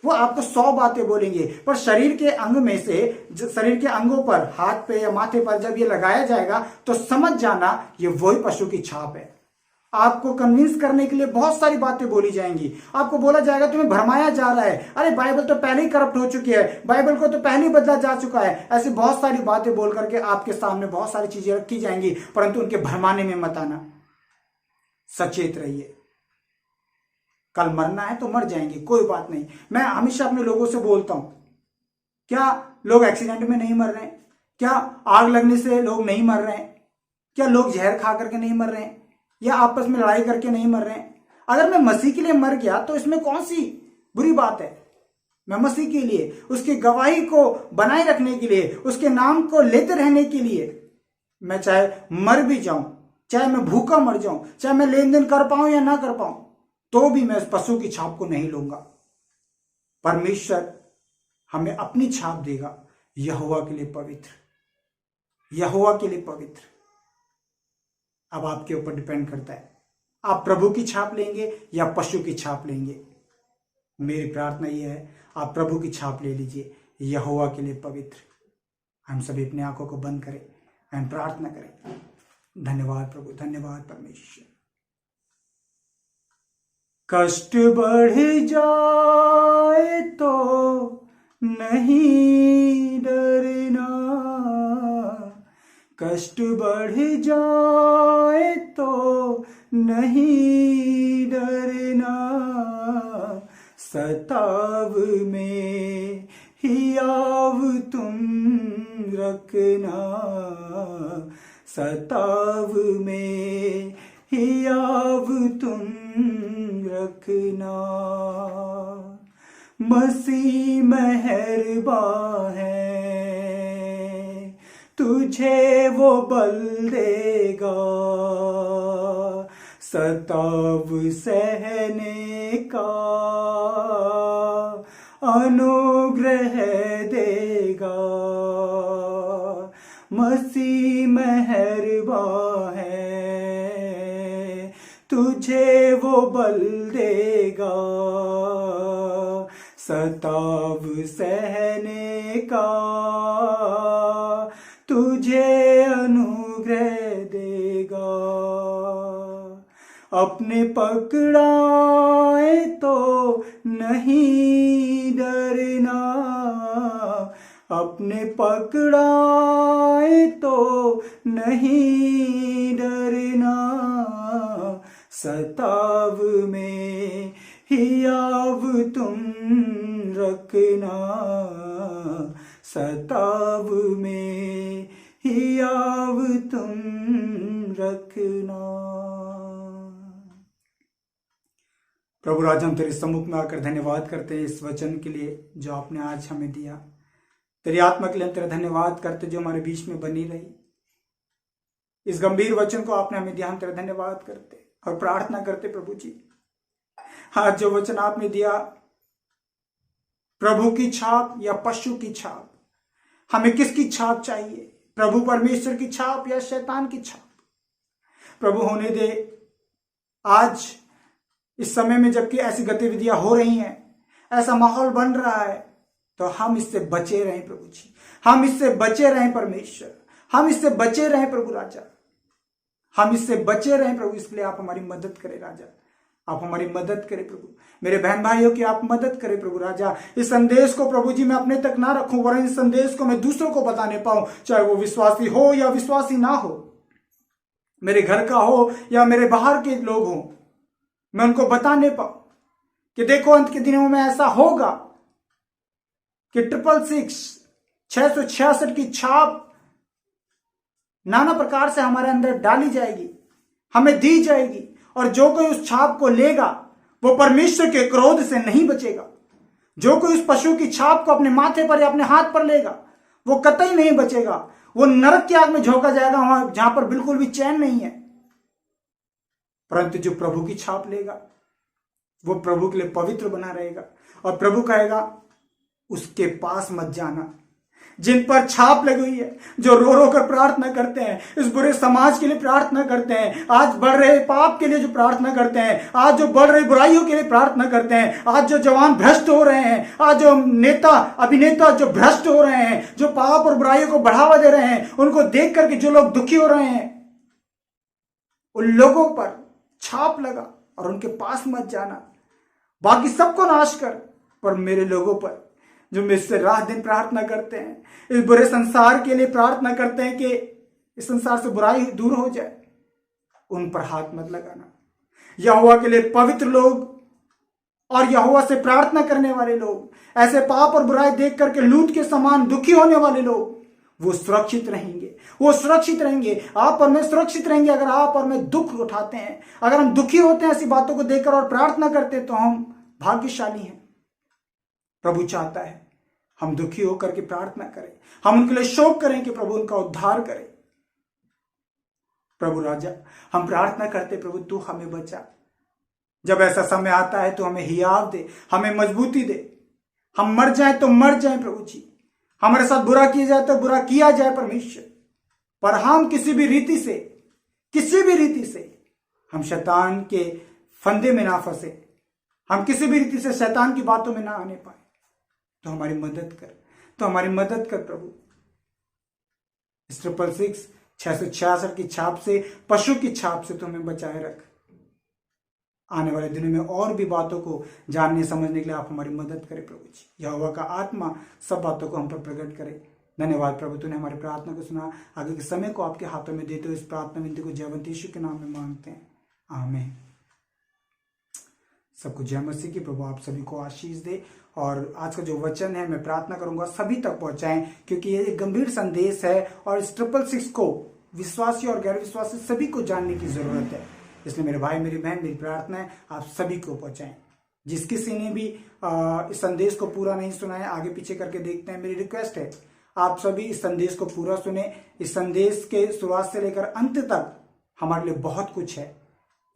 वो आपको 100 बातें बोलेंगे, पर शरीर के अंग में से, शरीर के अंगों पर, हाथ पे या माथे पर जब ये लगाया जाएगा तो समझ जाना ये वही पशु की छाप है। आपको कन्विंस करने के लिए बहुत सारी बातें बोली जाएंगी। आपको बोला जाएगा तुम्हें भरमाया जा रहा है, अरे बाइबल तो पहले ही करप्ट हो चुकी है, बाइबल को तो पहले ही बदला जा चुका है। ऐसी बहुत सारी बातें बोल करके आपके सामने बहुत सारी चीजें रखी जाएंगी, परंतु उनके भरमाने में मत आना। सचेत रहिए। कल मरना है तो मर जाएंगे, कोई बात नहीं। मैं हमेशा अपने लोगों से बोलता हूं, क्या लोग एक्सीडेंट में नहीं मर रहे हैं? क्या आग लगने से लोग नहीं मर रहे हैं? क्या लोग जहर खा करके नहीं मर रहे हैं? या आपस में लड़ाई करके नहीं मर रहे हैं? अगर मैं मसीह के लिए मर गया तो इसमें कौन सी बुरी बात है? मैं मसीह के लिए, उसकी गवाही को बनाए रखने के लिए, उसके नाम को लेते रहने के लिए मैं चाहे मर भी जाऊं, चाहे मैं भूखा मर जाऊं, चाहे मैं लेन देन कर पाऊं या ना कर पाऊं, तो भी मैं उस पशु की छाप को नहीं लूंगा। परमेश्वर हमें अपनी छाप देगा, यहोवा के लिए पवित्र, यहोवा के लिए पवित्र। अब आपके ऊपर डिपेंड करता है, आप प्रभु की छाप लेंगे या पशु की छाप लेंगे। मेरी प्रार्थना यह है, आप प्रभु की छाप ले लीजिए, यहोवा के लिए पवित्र। हम सभी अपनी आंखों को बंद करें, हम प्रार्थना करें। धन्यवाद प्रभु, धन्यवाद परमेश्वर। कष्ट बढ़ जाए तो नहीं डरना, कष्ट बढ़ जाए तो नहीं डरना, सताव में हियाव तुम रखना, सताव में हियाव तुम रखना। मसीह मेहरबान है, तुझे वो बल देगा, सताव सहने का अनुग्रह देगा। मसीह मेहरबान है, तुझे वो बल देगा, सताव सहने का तुझे अनुग्रह देगा। अपने पकड़ाए तो नहीं डरना, अपने पकड़ाए तो नहीं डरना, सताव में हियाव तुम रखना, सताव में हियाव तुम रखना। प्रभु राज, हम तेरे सम्मुख में आकर धन्यवाद करते हैं इस वचन के लिए जो आपने आज हमें दिया। तेरी आत्मा के लिए हम तेरा धन्यवाद करते जो हमारे बीच में बनी रही। इस गंभीर वचन को आपने हमें दिया, हम तेरा धन्यवाद करते और प्रार्थना करते प्रभु जी, आज जो वचन आपने दिया, प्रभु की छाप या पशु की छाप, हमें किसकी छाप चाहिए? प्रभु परमेश्वर की छाप या शैतान की छाप? प्रभु होने दे आज इस समय में जबकि ऐसी गतिविधियां हो रही हैं, ऐसा माहौल बन रहा है, तो हम इससे बचे रहें प्रभु जी, हम इससे बचे रहें परमेश्वर, हम इससे बचे रहें प्रभु राजा, हम इससे बचे रहें प्रभु। इसलिए आप हमारी मदद करें राजा, आप हमारी मदद करें प्रभु। मेरे बहन भाइयों की आप मदद करें प्रभु राजा। इस संदेश को प्रभु जी मैं अपने तक ना रखूं, वरन इस संदेश को मैं दूसरों को बताने पाऊं, चाहे वो विश्वासी हो या विश्वासी ना हो, मेरे घर का हो या मेरे बाहर के लोग हो, मैं उनको बताने पाऊं कि देखो अंत के दिनों में ऐसा होगा कि 666 की छाप नाना प्रकार से हमारे अंदर डाली जाएगी, हमें दी जाएगी, और जो कोई उस छाप को लेगा वो परमेश्वर के क्रोध से नहीं बचेगा। जो कोई उस पशु की छाप को अपने माथे पर या अपने हाथ पर लेगा वो कतई नहीं बचेगा, वो नरक की आग में झोंका जाएगा, वहां जहां पर बिल्कुल भी चैन नहीं है। परंतु जो प्रभु की छाप लेगा वो प्रभु के लिए पवित्र बना रहेगा, और प्रभु कहेगा उसके पास मत जाना। जिन पर छाप लगी हुई है, जो रो रो कर प्रार्थना करते हैं, इस बुरे समाज के लिए प्रार्थना करते हैं, आज बढ़ रहे पाप के लिए जो प्रार्थना करते हैं, आज जो बढ़ रही बुराइयों के लिए प्रार्थना करते हैं, आज जो जवान भ्रष्ट हो रहे हैं, आज जो नेता अभिनेता जो भ्रष्ट हो रहे हैं, जो पाप और बुराइयों को बढ़ावा दे रहे हैं, उनको देख करके जो लोग दुखी हो रहे हैं, उन लोगों पर छाप लगा और उनके पास मत जाना। बाकी सबको नाश कर, पर मेरे लोगों पर जो मेरे से रात दिन प्रार्थना करते हैं, इस बुरे संसार के लिए प्रार्थना करते हैं कि इस संसार से बुराई दूर हो जाए, उन पर हाथ मत लगाना। यहोवा के लिए पवित्र लोग और यहोवा से प्रार्थना करने वाले लोग, ऐसे पाप और बुराई देख करके लूट के समान दुखी होने वाले लोग, वो सुरक्षित रहेंगे, वो सुरक्षित रहेंगे। आप और मैं सुरक्षित रहेंगे अगर आप और मैं दुख उठाते हैं, अगर हम दुखी होते हैं ऐसी बातों को देखकर और प्रार्थना करते हैं, तो हम भाग्यशाली हैं। प्रभु चाहता है हम दुखी होकर के प्रार्थना करें, हम उनके लिए शोक करें कि प्रभु उनका उद्धार करे। प्रभु राजा, हम प्रार्थना करते प्रभु तू हमें बचा। जब ऐसा समय आता है तो हमें हियाव दे, हमें मजबूती दे। हम मर जाए तो मर जाए प्रभु जी, हमारे साथ बुरा किया जाए तो बुरा किया जाए परमेश्वर, पर हम किसी भी रीति से हम शैतान के फंदे में ना फंसे, हम किसी भी रीति से शैतान की बातों में ना आने पाए। तो हमारी मदद कर प्रभु। इस 666 की छाप से, पशु की छाप से तो हमें बचाए रख। आने वाले दिनों में और भी बातों को जानने समझने के लिए आप हमारी मदद करें प्रभु जी। यहोवा का आत्मा सब बातों को हम पर प्रकट करे। धन्यवाद प्रभु, तूने हमारी प्रार्थना को सुना। आगे के समय को आपके हाथों में देते हुए इस प्रार्थना विनती को जयवंत यीशु के नाम में मांगते हैं, आमीन। सबको जय मसीह की। प्रभु आप सभी को आशीष दे, और आज का जो वचन है मैं प्रार्थना करूंगा सभी तक पहुंचाएं, क्योंकि ये एक गंभीर संदेश है और इस 666 को विश्वासी और गैर विश्वासी सभी को जानने की जरूरत है। इसलिए मेरे भाई, मेरी बहन, मेरी प्रार्थना है आप सभी को पहुंचाएं। जिस किसी ने भी इस संदेश को पूरा नहीं सुना है, आगे पीछे करके देखते हैं। मेरी रिक्वेस्ट है आप सभी इस संदेश को पूरा सुने। इस संदेश के शुरुआत से लेकर अंत तक हमारे लिए बहुत कुछ है।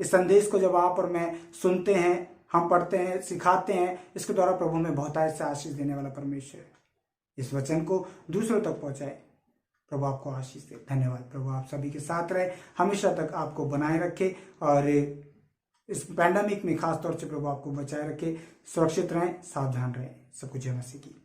इस संदेश को जब आप और मैं सुनते हैं, हम पढ़ते हैं, सिखाते हैं, इसके द्वारा प्रभु में बहुतायत से आशीष देने वाला परमेश्वर है। इस वचन को दूसरों तक पहुंचाए। प्रभु आपको आशीष दे। धन्यवाद। प्रभु आप सभी के साथ रहे, हमेशा तक आपको बनाए रखे, और इस पैंडेमिक में खास तौर से प्रभु आपको बचाए रखे। सुरक्षित रहें, सावधान रहें। सबको जय मसीह की।